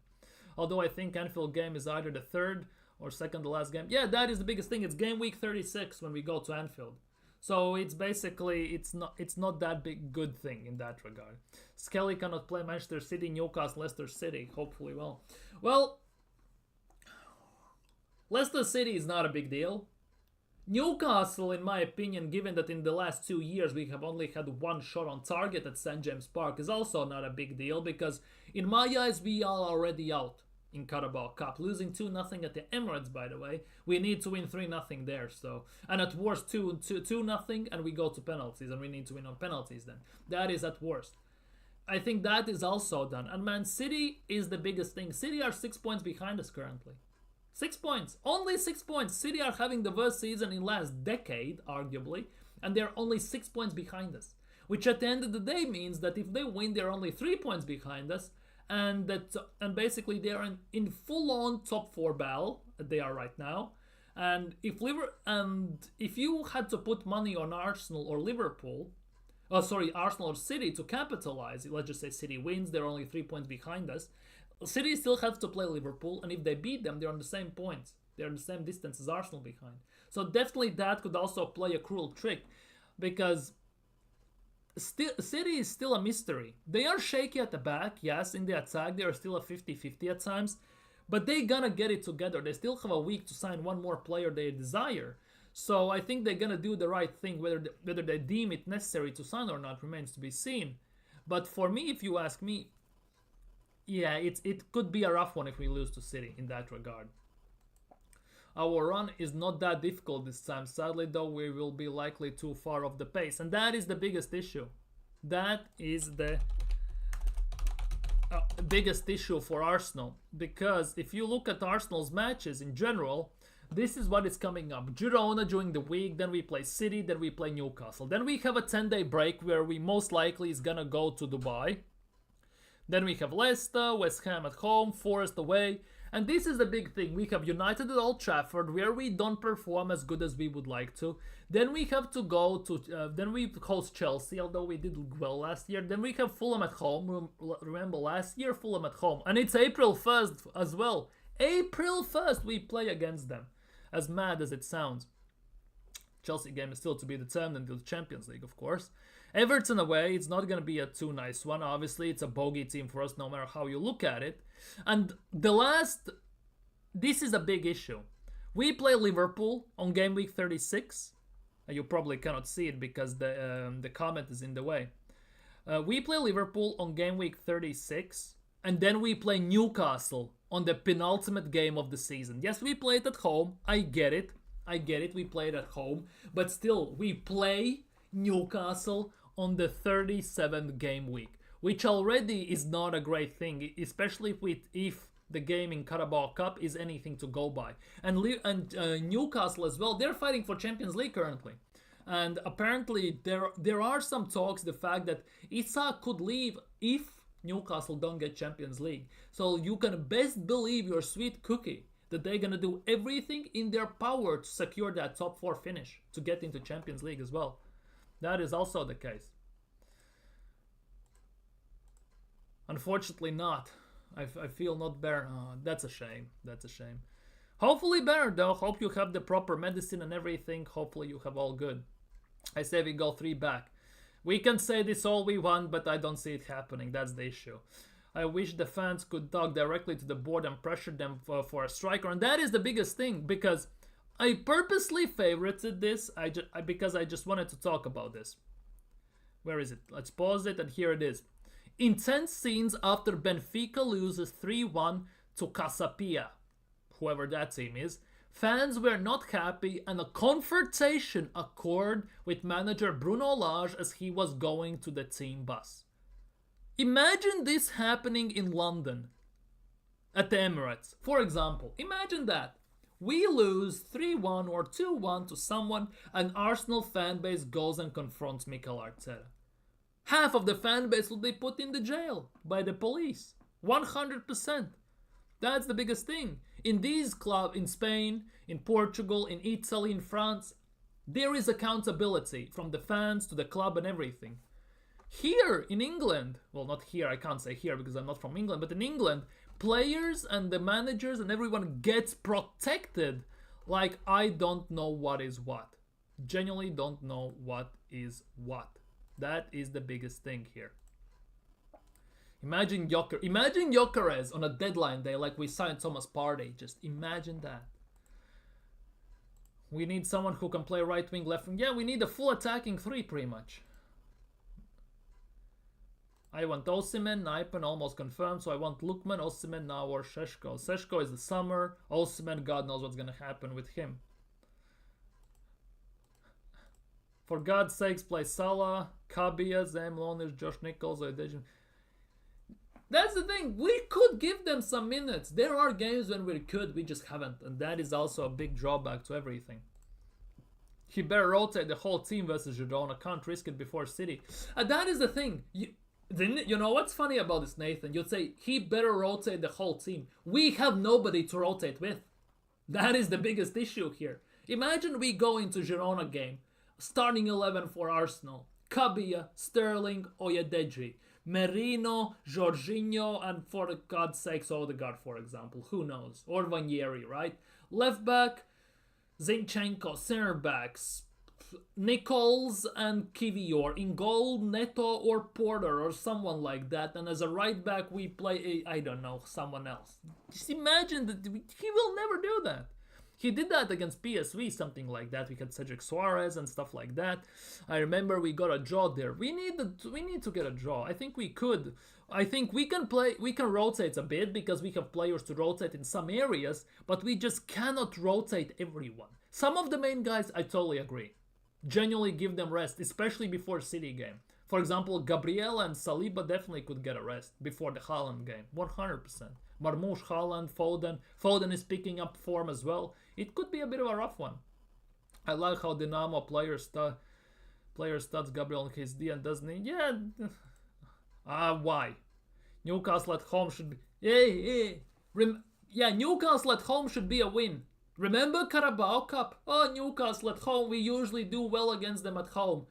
Although I think Anfield game is either the third or second to last game. Yeah, that is the biggest thing. It's game week 36 when we go to Anfield. So it's basically, it's not that big good thing in that regard. Skelly cannot play Manchester City, Newcastle, Leicester City. Hopefully, well, Leicester City is not a big deal. Newcastle, in my opinion, given that in the last 2 years we have only had one shot on target at St. James Park, is also not a big deal because in my eyes we are already out in Carabao Cup, losing 2-0 at the Emirates, by the way. We need to win 3-0 there, so, and at worst 2-0, and we go to penalties, and we need to win on penalties then. That is at worst. I think that is also done. And Man City is the biggest thing. City are 6 points behind us currently. 6 points. Only 6 points. City are having the worst season in last decade, arguably, and they're only 6 points behind us. Which at the end of the day means that if they win, they're only 3 points behind us, and basically they are in full-on top 4 battle. They are right now. And if you had to put money on Arsenal or Liverpool, Arsenal or City to capitalize, let's just say City wins, they're only 3 points behind us. City still have to play Liverpool, and if they beat them, they're on the same points. They're on the same distance as Arsenal behind. So definitely that could also play a cruel trick, because City is still a mystery. They are shaky at the back, yes, in the attack. They are still a 50-50 at times, but they gonna get it together. They still have a week to sign one more player they desire. So I think they're gonna do the right thing. Whether they deem it necessary to sign or not remains to be seen. But for me, if you ask me, yeah, it could be a rough one if we lose to City in that regard. Our run is not that difficult this time. Sadly, though, we will be likely too far off the pace. And that is the biggest issue. That is the biggest issue for Arsenal. Because if you look at Arsenal's matches in general, this is what is coming up. Girona during the week, then we play City, then we play Newcastle. Then we have a 10-day break where we most likely is gonna go to Dubai. Then we have Leicester, West Ham at home, Forest away. And this is the big thing. We have United at Old Trafford, where we don't perform as good as we would like to. Then we have to go to... then we host Chelsea, although we did well last year. Then we have Fulham at home. Remember, last year, Fulham at home. And it's April 1st as well. April 1st we play against them. As mad as it sounds. Chelsea game is still to be determined until the Champions League, of course. Everton away, it's not going to be a too nice one. Obviously, it's a bogey team for us no matter how you look at it. And this is a big issue. We play Liverpool on game week 36. You probably cannot see it because the comment is in the way. We play Liverpool on game week 36. And then we play Newcastle on the penultimate game of the season. Yes, we play it at home. I get it. We play it at home. But still, we play Newcastle on the 37th game week, which already is not a great thing, especially if the game in Carabao Cup is anything to go by. And Newcastle as well, they're fighting for Champions League currently. And apparently there are some talks, the fact that Isak could leave if Newcastle don't get Champions League. So you can best believe your sweet cookie that they're going to do everything in their power to secure that top 4 finish to get into Champions League as well. That is also the case. Unfortunately not. I feel not better. Oh, that's a shame. Hopefully better though. Hope you have the proper medicine and everything. Hopefully you have all good. I say we go 3 back. We can say this all we want, but I don't see it happening. That's the issue. I wish the fans could talk directly to the board and pressure them for a striker. And that is the biggest thing, because I purposely favorited this because I just wanted to talk about this. Where is it? Let's pause it, and here it is. Intense scenes after Benfica loses 3-1 to Casapia. whoever that team is, fans were not happy and a confrontation occurred with manager Bruno Lage as he was going to the team bus. Imagine this happening in London at the Emirates, for example. Imagine that. We lose 3-1 or 2-1 to someone, and Arsenal fan base goes and confronts Mikel Arteta. Half of the fan base will be put in the jail by the police. 100%. That's the biggest thing. In these clubs, in Spain, in Portugal, in Italy, in France, there is accountability from the fans to the club and everything. Here in England, well, not here, I can't say here because I'm not from England, but in England, players and the managers and everyone gets protected like I don't know what is what. Genuinely don't know what is what. That is the biggest thing here. Imagine Gyökeres on a deadline day like we signed Thomas Partey. Just imagine that. We need someone who can play right wing, left wing. Yeah, we need a full attacking three pretty much. I want Osimhen, Nypan almost confirmed, so I want Lookman, Osimhen now or Šeško. Šeško is the summer. Osimhen, God knows what's going to happen with him. For God's sakes, play Salah, Kabia, Zem, Loners, Josh Nichols, Odejan. That's the thing. We could give them some minutes. There are games when we could, we just haven't. And that is also a big drawback to everything. He better rotate the whole team versus Girona. Can't risk it before City. And that is the thing. You know what's funny about this, Nathan? You'd say he better rotate the whole team. We have nobody to rotate with. That is the biggest issue here. Imagine we go into Girona game, starting 11 for Arsenal. Kabia, Sterling, Oyedeji, Merino, Jorginho, and for God's sakes, Odegaard, for example. Who knows? Or Vanieri, right? Left back, Zinchenko. Center backs, Nichols and Kivior. In goal, Neto or Porter or someone like that. And as a right back, we play, I don't know, someone else. Just imagine that he will never do that. He did that against PSV, something like that. We had Cedric Suarez and stuff like that. I remember we got a draw there. We need to get a draw. I think we could. I think we can rotate a bit because we have players to rotate in some areas, but we just cannot rotate everyone. Some of the main guys, I totally agree. Genuinely give them rest, especially before City game. For example, Gabriel and Saliba definitely could get a rest before the Haaland game. 100%. Marmoush, Haaland, Foden. Foden is picking up form as well. It could be a bit of a rough one. I like how Dynamo player studs Gabriel in his D and doesn't he? Yeah. Why? Newcastle at home should be... Newcastle at home should be a win. Remember Carabao Cup? Oh, Newcastle at home. We usually do well against them at home.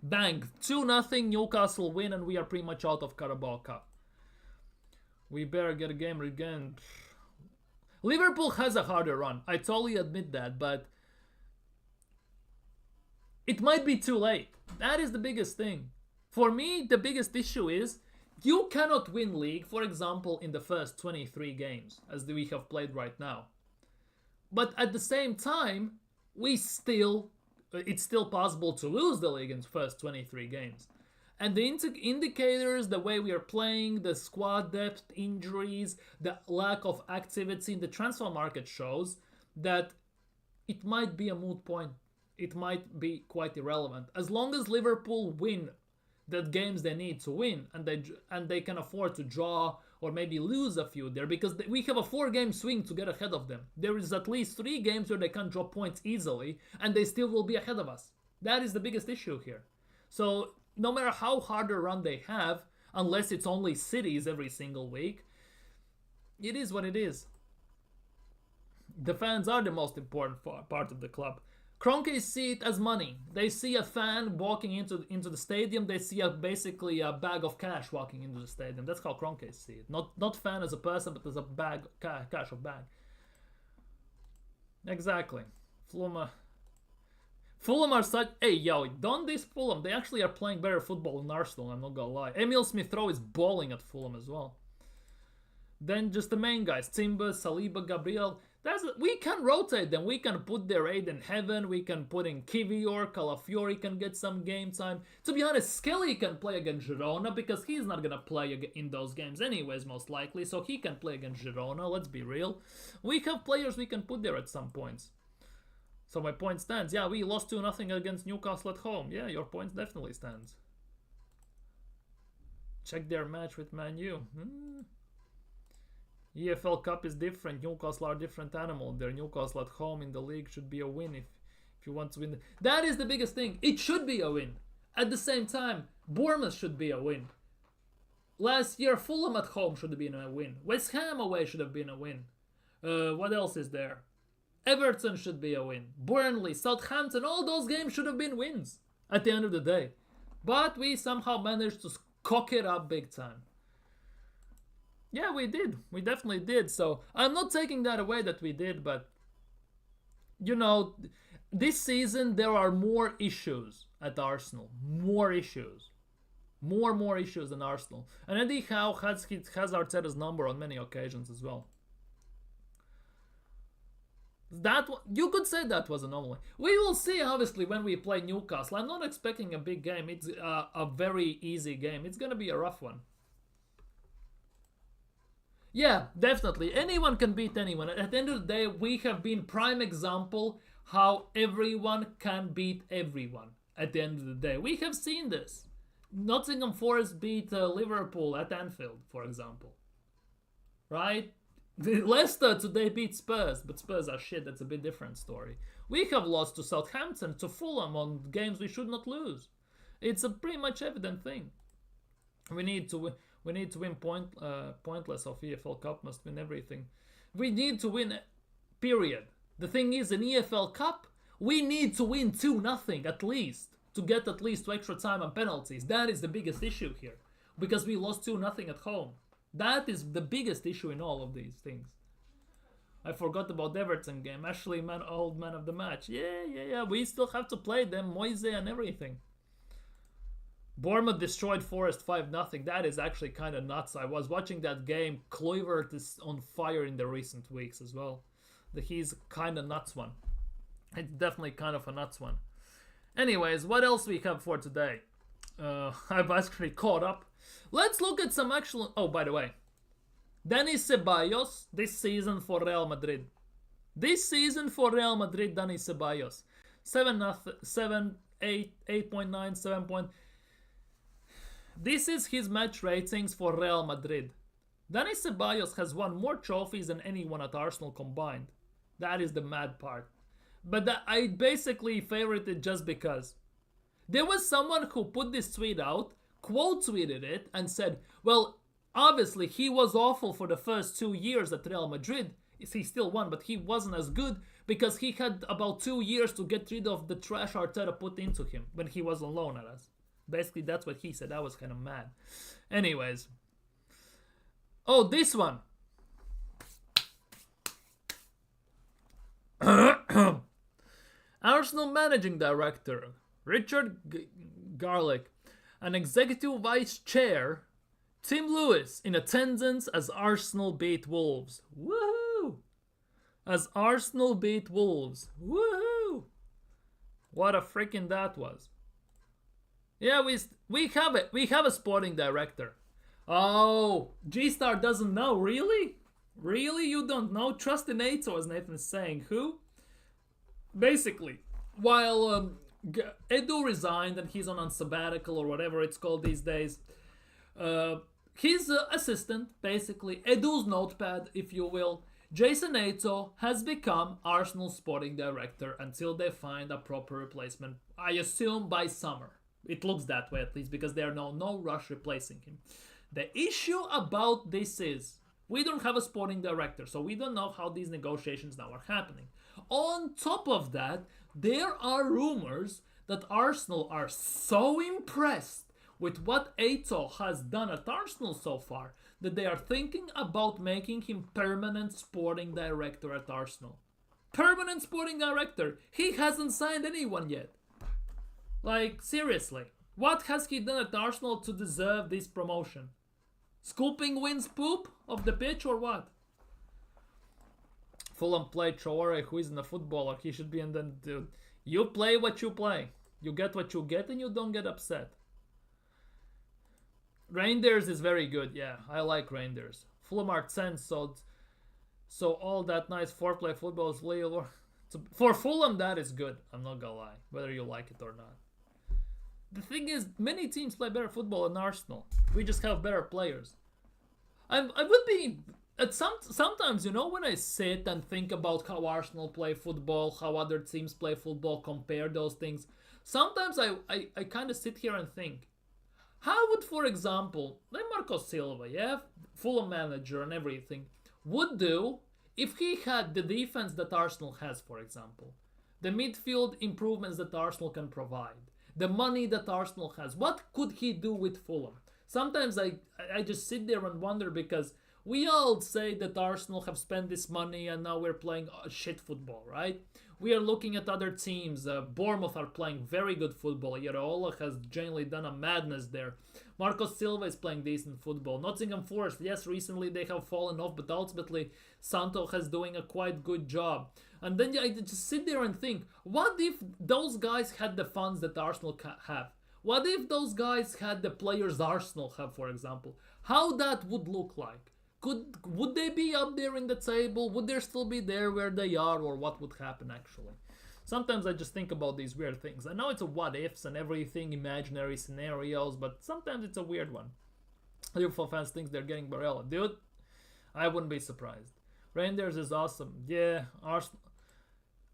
Bang. 2-0 Newcastle win and we are pretty much out of Carabao Cup. We better get a game again. Liverpool has a harder run. I totally admit that, but it might be too late. That is the biggest thing. For me, the biggest issue is you cannot win league, for example, in the first 23 games, as we have played right now. But at the same time, it's still possible to lose the league in the first 23 games. And the indicators, the way we are playing, the squad depth, injuries, the lack of activity in the transfer market shows that it might be a moot point. It might be quite irrelevant. As long as Liverpool win the games they need to win and they can afford to draw or maybe lose a few there because we have a 4-game swing to get ahead of them. There is at least 3 games where they can drop points easily and they still will be ahead of us. That is the biggest issue here. So no matter how hard a run they have, unless it's only cities every single week, it is what it is. The fans are the most important part of the club. Kroenkes see it as money. They see a fan walking into the stadium. They see basically a bag of cash walking into the stadium. That's how Kroenkes see it. Not fan as a person, but as a bag, cash of bag. Exactly. Fulham are such... Hey, yo, don't this Fulham. They actually are playing better football than Arsenal, I'm not gonna lie. Emil Smith-Rowe is balling at Fulham as well. Then just the main guys. Timber, Saliba, Gabriel. We can rotate them. We can put their aid in Heaven. We can put in Kivior. Calafiori can get some game time. To be honest, Skelly can play against Girona because he's not going to play in those games anyways, most likely. So he can play against Girona, let's be real. We have players we can put there at some points. So my point stands. Yeah, we lost 2-0 against Newcastle at home. Yeah, your point definitely stands. Check their match with Man U. EFL Cup is different. Newcastle are a different animal. Their Newcastle at home in the league should be a win if you want to win. That is the biggest thing. It should be a win. At the same time, Bournemouth should be a win. Last year, Fulham at home should have been a win. West Ham away should have been a win. What else is there? Everton should be a win. Burnley, Southampton, all those games should have been wins at the end of the day. But we somehow managed to cock it up big time. Yeah, we did. We definitely did. So I'm not taking that away that we did, but you know, this season there are more issues at Arsenal. More issues. More issues than Arsenal. And Eddie Howe has Arteta's number on many occasions as well. You could say that was an anomaly. We will see, obviously, when we play Newcastle. I'm not expecting a big game. It's a very easy game. It's going to be a rough one. Yeah, definitely. Anyone can beat anyone. At the end of the day, we have been prime example how everyone can beat everyone. At the end of the day, we have seen this. Nottingham Forest beat Liverpool at Anfield, for example. Right? Leicester today beat Spurs, but Spurs are shit. That's a bit different story. We have lost to Southampton, to Fulham on games we should not lose. It's a pretty much evident thing. We need to win. We need to win pointless of EFL Cup, must win everything. We need to win, period. The thing is, in EFL Cup, we need to win 2-0 at least, to get at least to extra time and penalties. That is the biggest issue here, because we lost 2-0 at home. That is the biggest issue in all of these things. I forgot about the Everton game. Ashley, old man of the match. Yeah. We still have to play them, Moise and everything. Bournemouth destroyed Forest 5-0. That is actually kind of nuts. I was watching that game. Kluivert is on fire in the recent weeks as well. He's kind of nuts one. It's definitely kind of a nuts one. Anyways, what else we have for today? I've actually caught up. Let's look at some actual... Oh, by the way. Dani Ceballos this season for Real Madrid. This season for Real Madrid, Dani Ceballos. 7-0, 8.9, 7 point... This is his match ratings for Real Madrid. Dani Ceballos has won more trophies than anyone at Arsenal combined. That is the mad part. But I basically favorite it just because. There was someone who put this tweet out, quote tweeted it, and said, well, obviously he was awful for the first 2 years at Real Madrid. He still won, but he wasn't as good because he had about 2 years to get rid of the trash Arteta put into him when he was on loan at us. Basically, that's what he said. That was kind of mad. Anyways. Oh, this one. Arsenal Managing Director Richard Garlick and Executive Vice Chair Tim Lewis in attendance as Arsenal beat Wolves. Woohoo! As Arsenal beat Wolves. Woohoo! What a freaking that was. Yeah, we have it. We have a sporting director. Oh, G-Star doesn't know. Really? Really? You don't know? Trust in Ato, as Nathan is saying. Who? Basically, while Edu resigned and he's on sabbatical or whatever it's called these days, his assistant, basically, Edu's notepad, if you will, Jason Ato has become Arsenal sporting director until they find a proper replacement. I assume by summer. It looks that way at least because there are no rush replacing him. The issue about this is we don't have a sporting director, so we don't know how these negotiations now are happening. On top of that, there are rumors that Arsenal are so impressed with what Ato has done at Arsenal so far that they are thinking about making him permanent sporting director at Arsenal. Permanent sporting director. He hasn't signed anyone yet. Like, seriously, what has he done at Arsenal to deserve this promotion? Scooping wins poop off the pitch or what? Fulham play Traore, who isn't a footballer. He should be in the... Dude, you play what you play. You get what you get and you don't get upset. Rangers is very good. Yeah, I like Rangers. Fulham are 10, so all that nice foreplay football is real. For Fulham, that is good. I'm not gonna lie, whether you like it or not. The thing is, many teams play better football than Arsenal. We just have better players. I would be... Sometimes, you know, when I sit and think about how Arsenal play football, how other teams play football, compare those things, sometimes I kind of sit here and think, how would, for example, like Marco Silva, yeah, Fulham manager and everything, would do if he had the defense that Arsenal has, for example, the midfield improvements that Arsenal can provide, the money that Arsenal has, what could he do with Fulham? Sometimes I just sit there and wonder, because we all say that Arsenal have spent this money and now we're playing shit football, right? We are looking at other teams. Bournemouth are playing very good football. Iraola has generally done a madness there. Marco Silva is playing decent football. Nottingham Forest, yes, recently they have fallen off, but ultimately Santo has doing a quite good job. And then I just sit there and think, what if those guys had the funds that Arsenal have? What if those guys had the players Arsenal have, for example? How that would look like? Would they be up there in the table? Would they still be there where they are? Or what would happen actually? Sometimes I just think about these weird things. I know it's a what ifs and everything, imaginary scenarios, but sometimes it's a weird one. Liverpool fans think they're getting Barella. Dude, I wouldn't be surprised. Rangers is awesome. Yeah, Arsenal.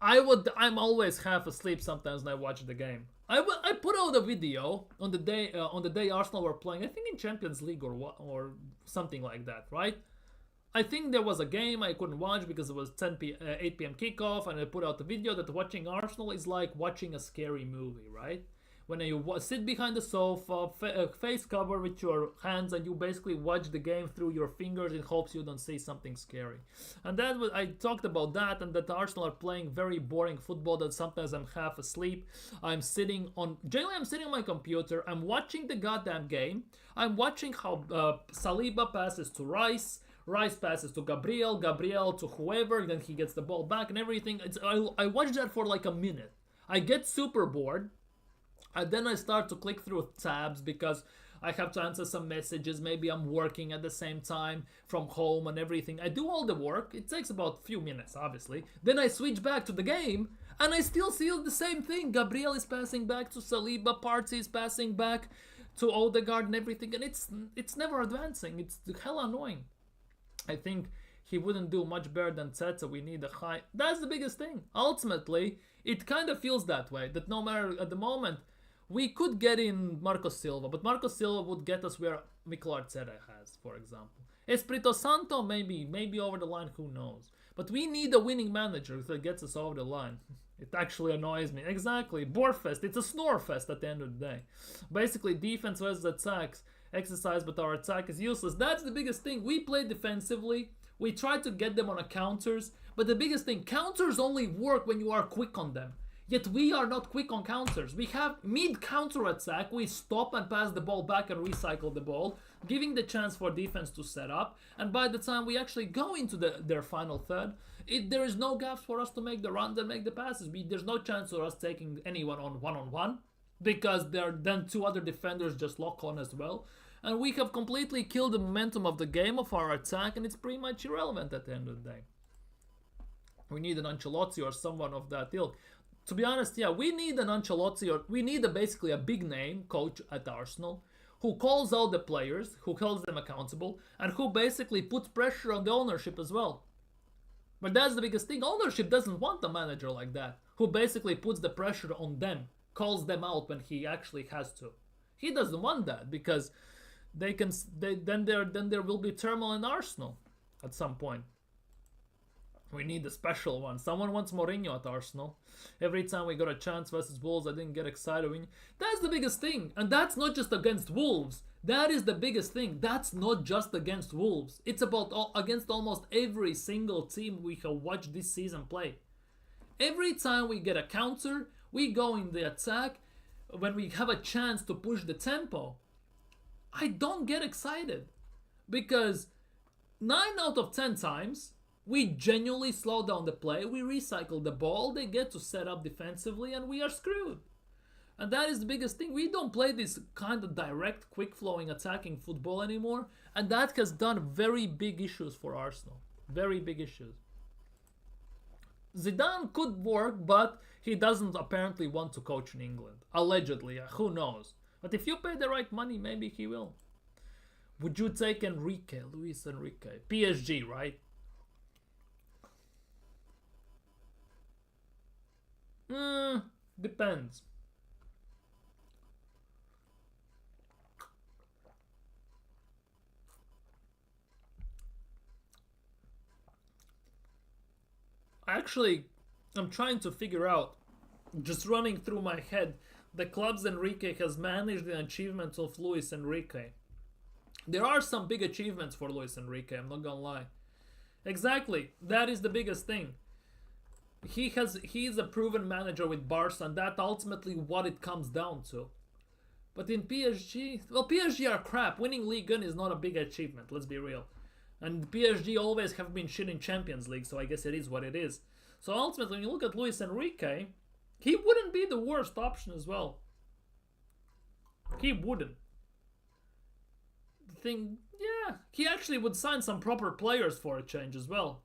I'm always half asleep sometimes when I watch the game. I put out a video on the day Arsenal were playing, I think in Champions League or something like that, right? I think there was a game I couldn't watch because it was 8 p.m. kickoff, and I put out a video that watching Arsenal is like watching a scary movie, right? When you sit behind the sofa, face cover with your hands, and you basically watch the game through your fingers in hopes you don't see something scary. And that was, I talked about that, and that Arsenal are playing very boring football, that sometimes I'm half asleep. Generally I'm sitting on my computer, I'm watching the goddamn game. I'm watching how Saliba passes to Rice passes to Gabriel to whoever, then he gets the ball back and everything. I watch that for like a minute. I get super bored. And then I start to click through tabs because I have to answer some messages. Maybe I'm working at the same time from home and everything. I do all the work. It takes about a few minutes, obviously. Then I switch back to the game and I still see the same thing. Gabriel is passing back to Saliba. Partey is passing back to Odegaard and everything. And it's never advancing. It's hell annoying. I think he wouldn't do much better than Teta. We need a high... That's the biggest thing. Ultimately, it kind of feels that way. That no matter at the moment... We could get in Marco Silva, but Marco Silva would get us where Mikel Arteta has, for example. Espirito Santo, maybe over the line, who knows. But we need a winning manager that gets us over the line. It actually annoys me. Exactly, Borefest, it's a snore fest at the end of the day. Basically, defense versus attacks, exercise, but our attack is useless. That's the biggest thing. We play defensively, we try to get them on a counters, but the biggest thing, counters only work when you are quick on them. Yet we are not quick on counters. We have mid-counter attack, we stop and pass the ball back and recycle the ball, giving the chance for defense to set up. And by the time we actually go into their final third, there is no gaps for us to make the runs and make the passes. There's no chance for us taking anyone on one-on-one, because then two other defenders just lock on as well. And we have completely killed the momentum of the game, of our attack, and it's pretty much irrelevant at the end of the day. We need an Ancelotti or someone of that ilk. To be honest, yeah, we need an Ancelotti, or we need basically a big name coach at Arsenal who calls out the players, who holds them accountable, and who basically puts pressure on the ownership as well. But that's the biggest thing. Ownership doesn't want a manager like that, who basically puts the pressure on them, calls them out when he actually has to. He doesn't want that, because then there will be turmoil in Arsenal at some point. We need a special one. Someone wants Mourinho at Arsenal. Every time we got a chance versus Wolves, I didn't get excited. That's the biggest thing. And that's not just against Wolves. That is the biggest thing. That's not just against Wolves. It's against almost every single team we have watched this season play. Every time we get a counter, we go in the attack. When we have a chance to push the tempo, I don't get excited. Because 9 out of 10 times... We genuinely slow down the play, we recycle the ball, they get to set up defensively, and we are screwed. And that is the biggest thing. We don't play this kind of direct, quick-flowing, attacking football anymore. And that has done very big issues for Arsenal. Very big issues. Zidane could work, but he doesn't apparently want to coach in England. Allegedly, who knows? But if you pay the right money, maybe he will. Would you take Luis Enrique? PSG, right? Depends. Actually, I'm trying to figure out, just running through my head, the clubs Enrique has managed and achievements of Luis Enrique. There are some big achievements for Luis Enrique, I'm not gonna lie. Exactly, that is the biggest thing. He's a proven manager with Barca, and that's ultimately what it comes down to. But in PSG, well, PSG are crap. Winning Ligue 1 is not a big achievement, let's be real. And PSG always have been shit in Champions League, so I guess it is what it is. So ultimately, when you look at Luis Enrique, he wouldn't be the worst option as well. He wouldn't. The thing, yeah, he actually would sign some proper players for a change as well.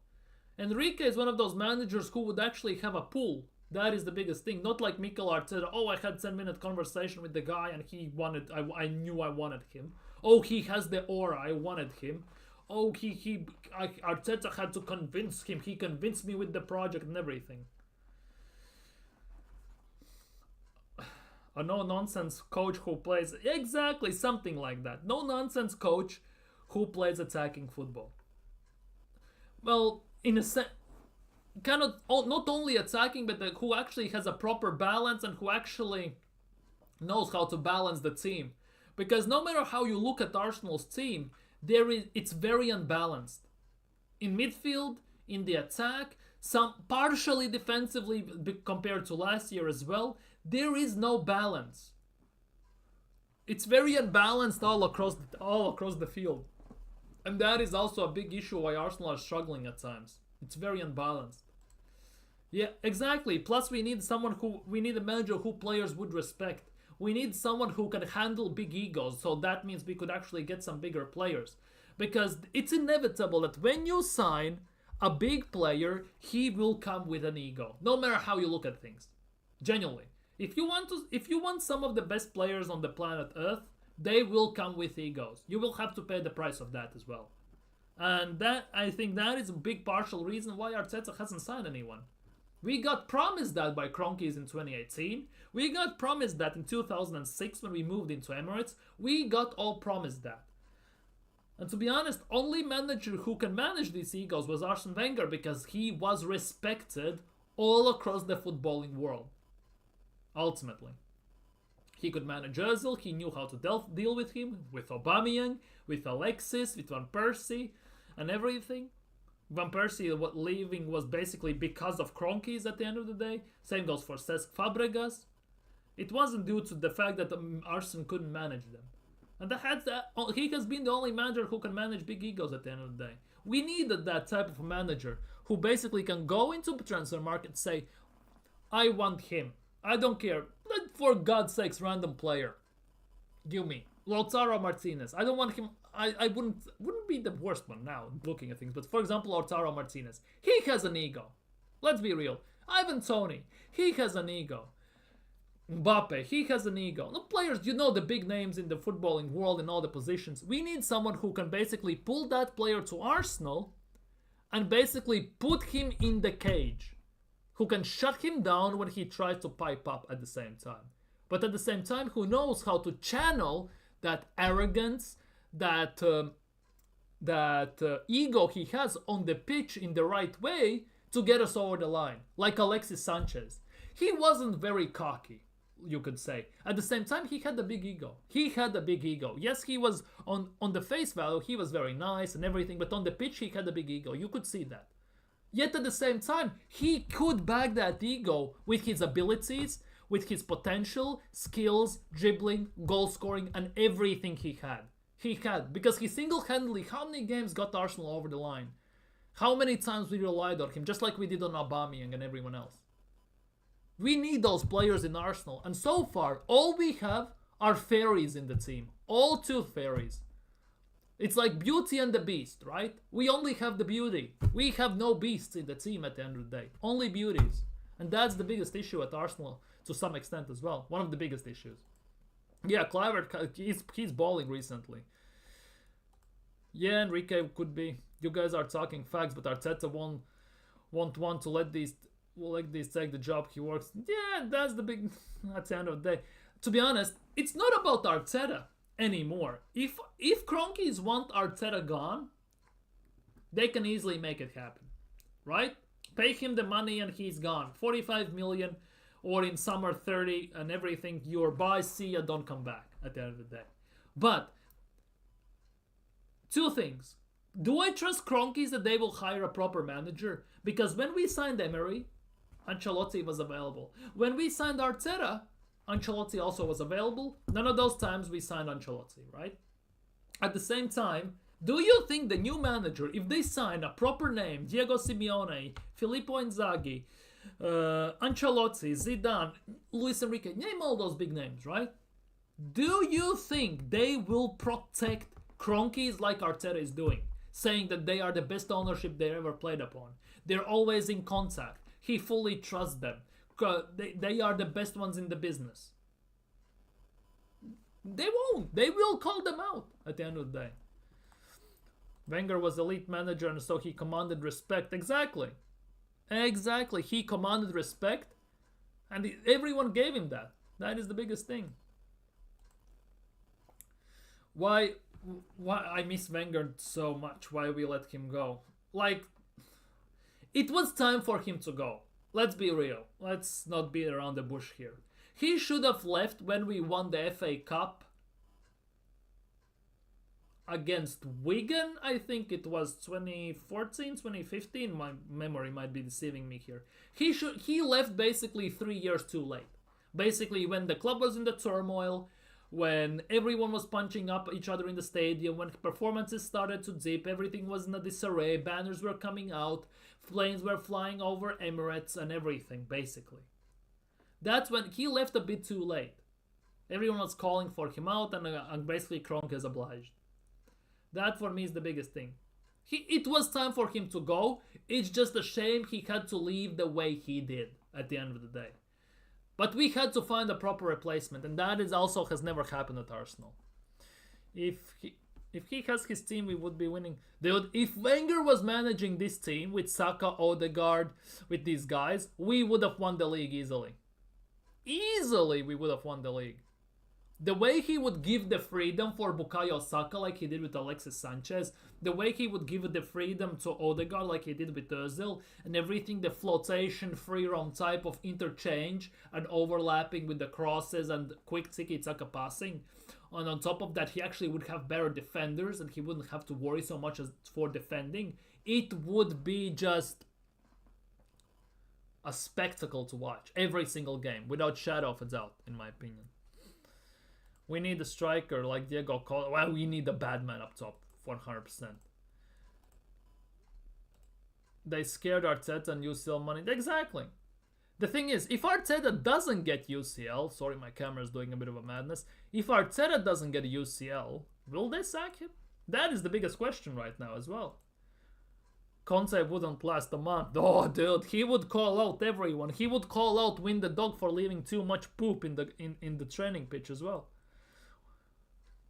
Enrique is one of those managers who would actually have a pool. That is the biggest thing. Not like Mikel Arteta. Oh, I had 10-minute conversation with the guy and he wanted. I knew I wanted him. Oh, he has the aura. I wanted him. Oh, Arteta had to convince him. He convinced me with the project and everything. A no-nonsense coach who plays... Exactly, something like that. No-nonsense coach who plays attacking football. Well, in a sense... Not only attacking, but who actually has a proper balance and who actually knows how to balance the team. Because no matter how you look at Arsenal's team... it's very unbalanced. In midfield, in the attack, some partially defensively compared to last year as well, there is no balance. It's very unbalanced all across the field. And that is also a big issue why Arsenal are struggling at times. It's very unbalanced. Yeah, exactly. Plus we need a manager who players would respect. We need someone who can handle big egos, so that means we could actually get some bigger players. Because it's inevitable that when you sign a big player, he will come with an ego, no matter how you look at things. Genuinely. If you want some of the best players on the planet Earth, they will come with egos. You will have to pay the price of that as well. And I think that is a big partial reason why Arteta hasn't signed anyone. We got promised that by Kroenkes in 2018. We got promised that in 2006 when we moved into Emirates. We got all promised that. And to be honest, only manager who can manage these egos was Arsene Wenger because he was respected all across the footballing world. Ultimately. He could manage Ozil, he knew how to deal with him, with Aubameyang, with Alexis, with Van Persie, and everything. Van Persie leaving was basically because of Kroenkes at the end of the day. Same goes for Cesc Fabregas. It wasn't due to the fact that Arsene couldn't manage them. And he has been the only manager who can manage big egos at the end of the day. We needed that type of manager who basically can go into the transfer market and say, I want him. I don't care. For God's sakes, random player. Give me. Lautaro Martinez. I don't want him. I wouldn't be the worst one now looking at things. But for example, Lautaro Martinez. He has an ego. Let's be real. Ivan Toney. He has an ego. Mbappe. He has an ego. No players, the big names in the footballing world in all the positions. We need someone who can basically pull that player to Arsenal and basically put him in the cage. Who can shut him down when he tries to pipe up at the same time. But at the same time, who knows how to channel that arrogance, that ego he has on the pitch in the right way to get us over the line. Like Alexis Sanchez. He wasn't very cocky, you could say. At the same time, he had a big ego. Yes, he was on the face value, he was very nice and everything, but on the pitch, he had a big ego. You could see that. Yet at the same time, he could back that ego with his abilities, with his potential, skills, dribbling, goal scoring, and everything he had. Because he single-handedly, how many games got Arsenal over the line? How many times we relied on him, just like we did on Aubameyang and everyone else. We need those players in Arsenal, and so far, all we have are fairies in the team. All tooth fairies. It's like Beauty and the Beast, right? We only have the beauty. We have no beasts in the team at the end of the day. Only beauties. And that's the biggest issue at Arsenal, to some extent as well. One of the biggest issues. Yeah, Kluivert, he's balling recently. Yeah, Enrique could be. You guys are talking facts, but Arteta won't want to let these take the job he works. Yeah, that's the big. At the end of the day, to be honest, it's not about Arteta anymore. If Cronkies want Arteta gone, they can easily make it happen, right? Pay him the money and he's gone. 45 million, or in summer 30, and everything. You're bye, see ya, don't come back at the end of the day. But two things. Do I trust Cronkies that they will hire a proper manager? Because when we signed Emery, Ancelotti was available. When we signed Arteta, Ancelotti also was available. None of those times we signed Ancelotti, right? At the same time, do you think the new manager, if they sign a proper name, Diego Simeone, Filippo Inzaghi, Ancelotti, Zidane, Luis Enrique, name all those big names, right? Do you think they will protect Cronkies like Arteta is doing? Saying that they are the best ownership they ever played upon. They're always in contact. He fully trusts them. They are the best ones in the business. They won't. They will call them out at the end of the day. Wenger was elite manager, and so he commanded respect. Exactly. He commanded respect, and everyone gave him that. That is the biggest thing. Why I miss Wenger so much. Why we let him go? Like, it was time for him to go. Let's be real. Let's not beat around the bush here. He should have left when we won the FA Cup against Wigan. I think it was 2014, 2015. My memory might be deceiving me here. He left basically 3 years too late. Basically, when the club was in the turmoil, when everyone was punching up each other in the stadium, when performances started to dip, everything was in a disarray, banners were coming out, planes were flying over Emirates and everything, basically. That's when he left a bit too late. Everyone was calling for him out, and basically Kroenke is obliged. That for me is the biggest thing. It was time for him to go. It's just a shame he had to leave the way he did at the end of the day. But we had to find a proper replacement, and that is also has never happened at Arsenal. If he has his team, we would be winning. If Wenger was managing this team with Saka, Odegaard, with these guys, we would have won the league easily. Easily, we would have won the league. The way he would give the freedom for Bukayo Saka like he did with Alexis Sanchez, the way he would give the freedom to Odegaard like he did with Özil, and everything, the flotation, free roam type of interchange and overlapping with the crosses and quick tiki-taka passing. And on top of that, he actually would have better defenders and he wouldn't have to worry so much for defending. It would be just a spectacle to watch every single game, without shadow of a doubt, in my opinion. We need a striker like Diego Costa. Well, we need a bad man up top, 100%. They scared Arteta and UCL money. Exactly. The thing is, if Arteta doesn't get UCL, sorry, my camera is doing a bit of a madness. If Arteta doesn't get UCL, will they sack him? That is the biggest question right now as well. Conte wouldn't last a month. Oh, dude, he would call out everyone. He would call out Win the Dog for leaving too much poop in the training pitch as well.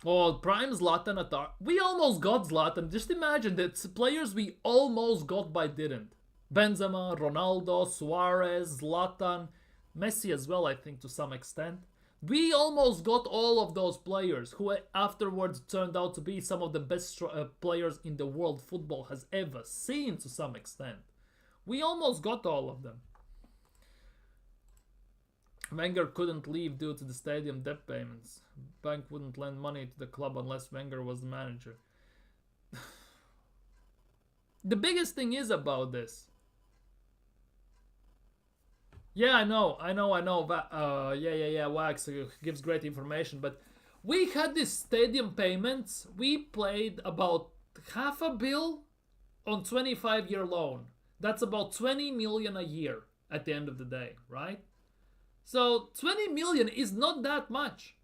Oh, prime Zlatan at our... We almost got Zlatan. Just imagine that players we almost got but didn't. Benzema, Ronaldo, Suarez, Zlatan, Messi as well, I think, to some extent. We almost got all of those players who afterwards turned out to be some of the best players in the world football has ever seen to some extent. We almost got all of them. Wenger couldn't leave due to the stadium debt payments. Bank wouldn't lend money to the club unless Wenger was the manager. The biggest thing is about this. Yeah, I know. Wax gives great information, but we had these stadium payments. We played about half a bill on 25-year loan. That's about 20 million a year at the end of the day, right? So 20 million is not that much.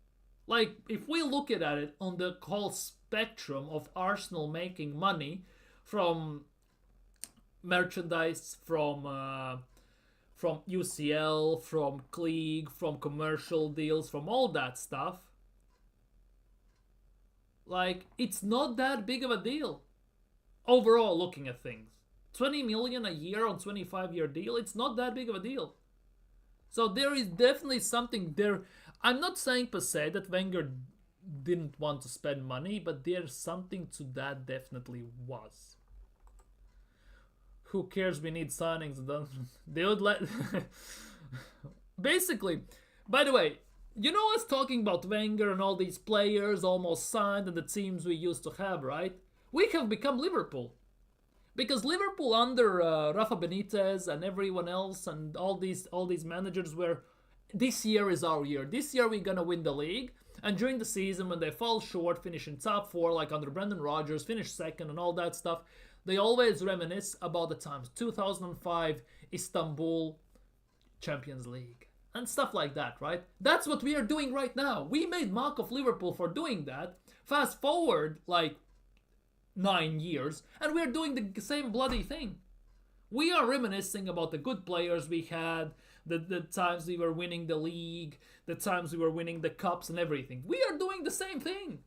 Like, if we look at it on the whole spectrum of Arsenal making money from merchandise, from UCL, from coyg, from commercial deals, from all that stuff, like, it's not that big of a deal overall looking at things. 20 million a year on 25-year deal, it's not that big of a deal. So there is definitely something there. I'm not saying per se that Wenger didn't want to spend money, but there's something to that definitely was. Who cares? We need signings. They would let... Basically, by the way, you know us talking about Wenger and all these players almost signed and the teams we used to have, right? We have become Liverpool. Because Liverpool under Rafa Benitez and everyone else and all these managers were, this year is our year. This year we're gonna win the league. And during the season when they fall short, finish in top 4 like under Brendan Rodgers, finish second and all that stuff, they always reminisce about the times 2005 Istanbul Champions League and stuff like that, right? That's what we are doing right now. We made mock of Liverpool for doing that. Fast forward like 9 years and we're doing the same bloody thing. We are reminiscing about the good players we had, the times we were winning the league, the times we were winning the cups and everything. We are doing the same thing.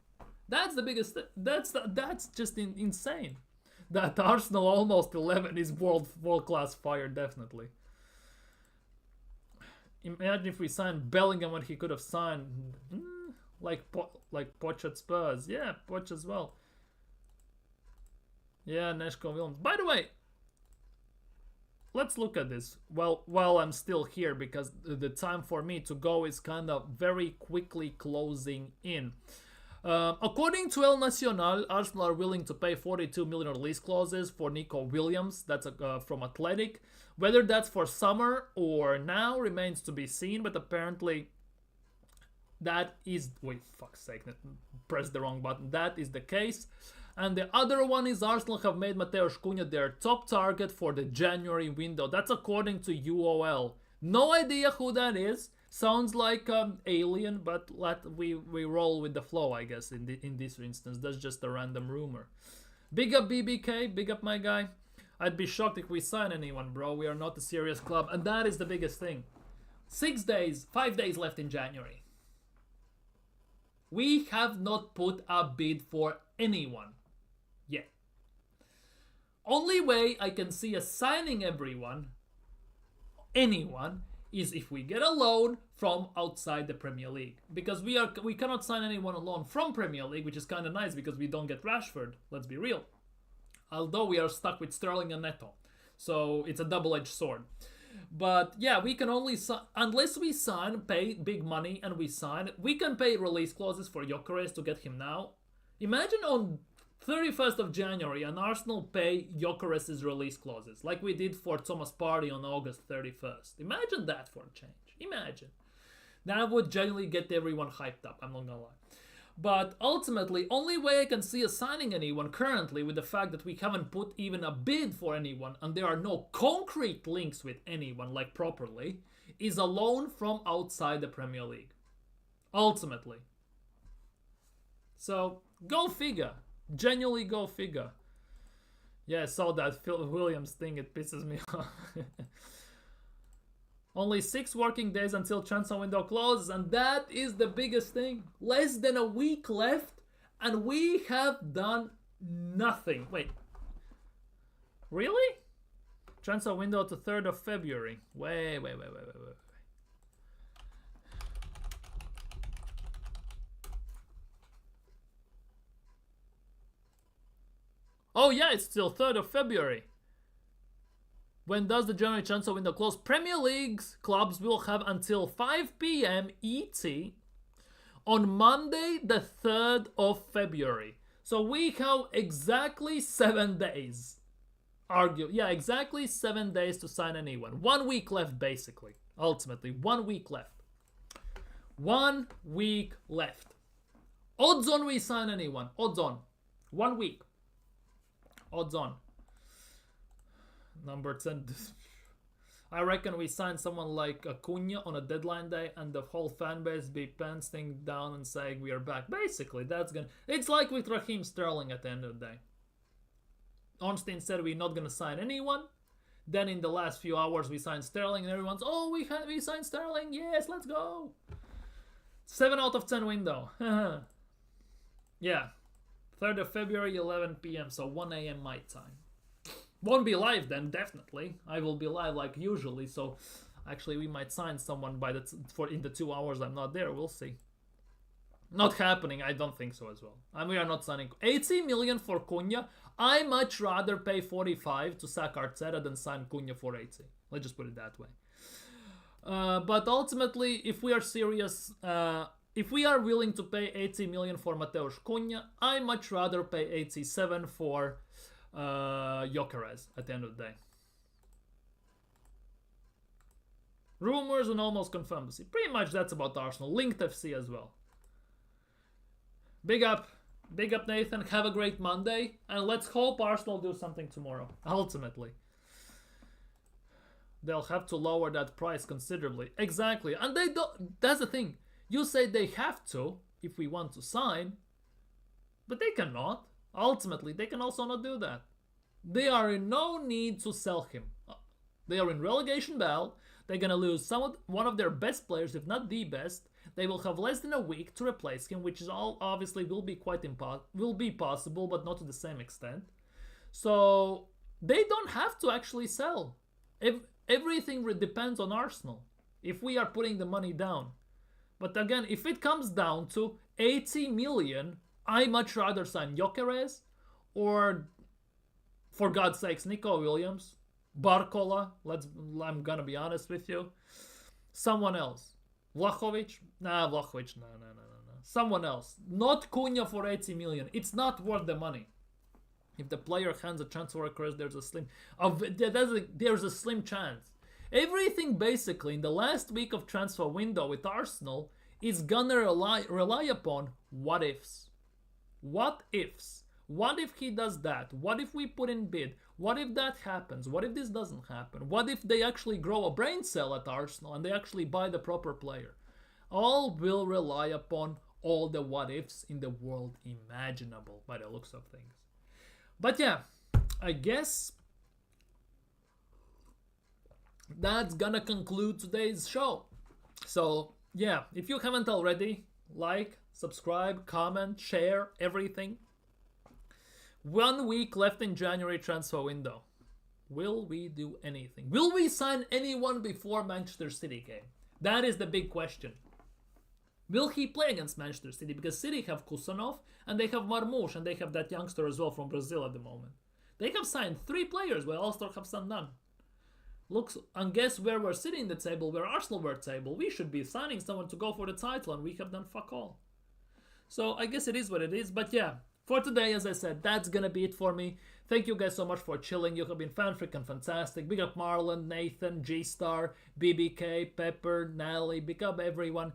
That's the biggest that's just insane. That Arsenal almost 11 is world class fire, definitely. Imagine if we signed Bellingham when he could have signed like Poch at Spurs. Yeah, Poch as well. Yeah, Neshko Williams. By the way, let's look at this while I'm still here, because the time for me to go is kind of very quickly closing in. According to El Nacional, Arsenal are willing to pay 42 million release clauses for Nico Williams. That's from Athletic. Whether that's for summer or now remains to be seen, but apparently that is... Wait, fuck's sake, press the wrong button. That is the case. And the other one is Arsenal have made Mateusz Cunha their top target for the January window. That's according to UOL. No idea who that is. Sounds like alien, but we roll with the flow, I guess, in this instance. That's just a random rumor. Big up BBK, big up my guy. I'd be shocked if we sign anyone, bro. We are not a serious club, and that is the biggest thing. 5 days left in January. We have not put a bid for anyone yet. Only way I can see us signing anyone, is if we get a loan from outside the Premier League. Because we cannot sign anyone on loan from Premier League, which is kind of nice because we don't get Rashford, let's be real. Although we are stuck with Sterling and Neto. So it's a double-edged sword. But yeah, we can only unless we sign, pay big money and we sign, we can pay release clauses for Gyökeres to get him now. Imagine on 31st of January and Arsenal pay Gyökeres' release clauses like we did for Thomas Partey on August 31st. Imagine that for a change. Imagine. That would genuinely get everyone hyped up, I'm not gonna lie. But ultimately, only way I can see us signing anyone currently, with the fact that we haven't put even a bid for anyone and there are no concrete links with anyone, like properly, is a loan from outside the Premier League. Ultimately. So, go figure. Genuinely go figure. Yeah, I saw that Phil Williams thing, it pisses me off. Only 6 working days until transfer window closes, and that is the biggest thing. Less than a week left, and we have done nothing. Wait. Really? Transfer window to 3rd of February. Wait. Oh yeah, it's still 3rd of February. When does the January transfer window close? Premier League's clubs will have until 5 p.m. ET on Monday, the 3rd of February. So we have exactly 7 days. Exactly 7 days to sign anyone. 1 week left, basically. Ultimately, 1 week left. 1 week left. Odds on we sign anyone. Odds on. 1 week. Odds on. Number 10. I reckon we sign someone like Acuna on a deadline day and the whole fan base be pantsing down and saying we are back. Basically, that's gonna... It's like with Raheem Sterling at the end of the day. Ornstein said we're not gonna sign anyone. Then in the last few hours we signed Sterling and everyone's, oh, we signed Sterling. Yes, let's go. 7 out of 10 window. Yeah. 3rd of February, 11 p.m. So 1 a.m. my time. Won't be live then, definitely. I will be live like usually, so actually we might sign someone in the 2 hours I'm not there. We'll see. Not happening. I don't think so as well. And we are not signing 80 million for Cunha. I much rather pay 45 to sack Arteta than sign Cunha for 80. Let's just put it that way. But ultimately, if we are serious, if we are willing to pay 80 million for Mateusz Cunha, I much rather pay 87 for Gyökeres at the end of the day. Rumors and almost confirmed. See, pretty much that's about Arsenal. Linked FC as well. Big up Nathan. Have a great Monday, and let's hope Arsenal do something tomorrow. Ultimately, they'll have to lower that price considerably. Exactly, and they don't. That's the thing. You say they have to if we want to sign, but they cannot. Ultimately, they can also not do that. They are in no need to sell him. They are in relegation battle. They're gonna lose one of their best players, if not the best. They will have less than a week to replace him, which is all obviously will be possible, but not to the same extent. So they don't have to actually sell. Everything depends on Arsenal. If we are putting the money down. But again, if it comes down to 80 million, I much rather sign Gyökeres or, for God's sakes, Nico Williams, Barcola. I'm gonna be honest with you. Someone else. Vlahovic? Nah, Vlahovic. No. Someone else. Not Cunha for 80 million. It's not worth the money. If the player hands a transfer request, there's a slim chance. Everything basically in the last week of transfer window with Arsenal is gonna rely upon what ifs. What ifs? What if he does that? What if we put in bid? What if that happens? What if this doesn't happen? What if they actually grow a brain cell at Arsenal and they actually buy the proper player? All will rely upon all the what ifs in the world imaginable by the looks of things. But yeah, I guess that's gonna conclude today's show. So yeah, if you haven't already, like, subscribe, comment, share, everything. 1 week left in January transfer window. Will we do anything? Will we sign anyone before Manchester City game? That is the big question. Will he play against Manchester City? Because City have Kusanov and they have Marmoush and they have that youngster as well from Brazil at the moment. They have signed 3 players while Ulster have signed none. Looks, and guess where we're sitting in the table, where Arsenal were at table. We should be signing someone to go for the title and we have done fuck all. So I guess it is what it is, but yeah. For today, as I said, that's gonna be it for me. Thank you guys so much for chilling. You have been fan-freaking fantastic. Big up Marlon, Nathan, G-Star, BBK, Pepper, Nally. Big up everyone.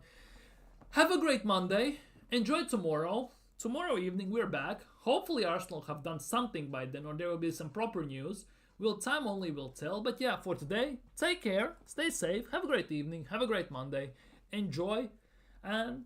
Have a great Monday. Enjoy tomorrow. Tomorrow evening, we're back. Hopefully Arsenal have done something by then, or there will be some proper news. Time only will tell. But yeah, for today, take care, stay safe, have a great evening, have a great Monday. Enjoy, and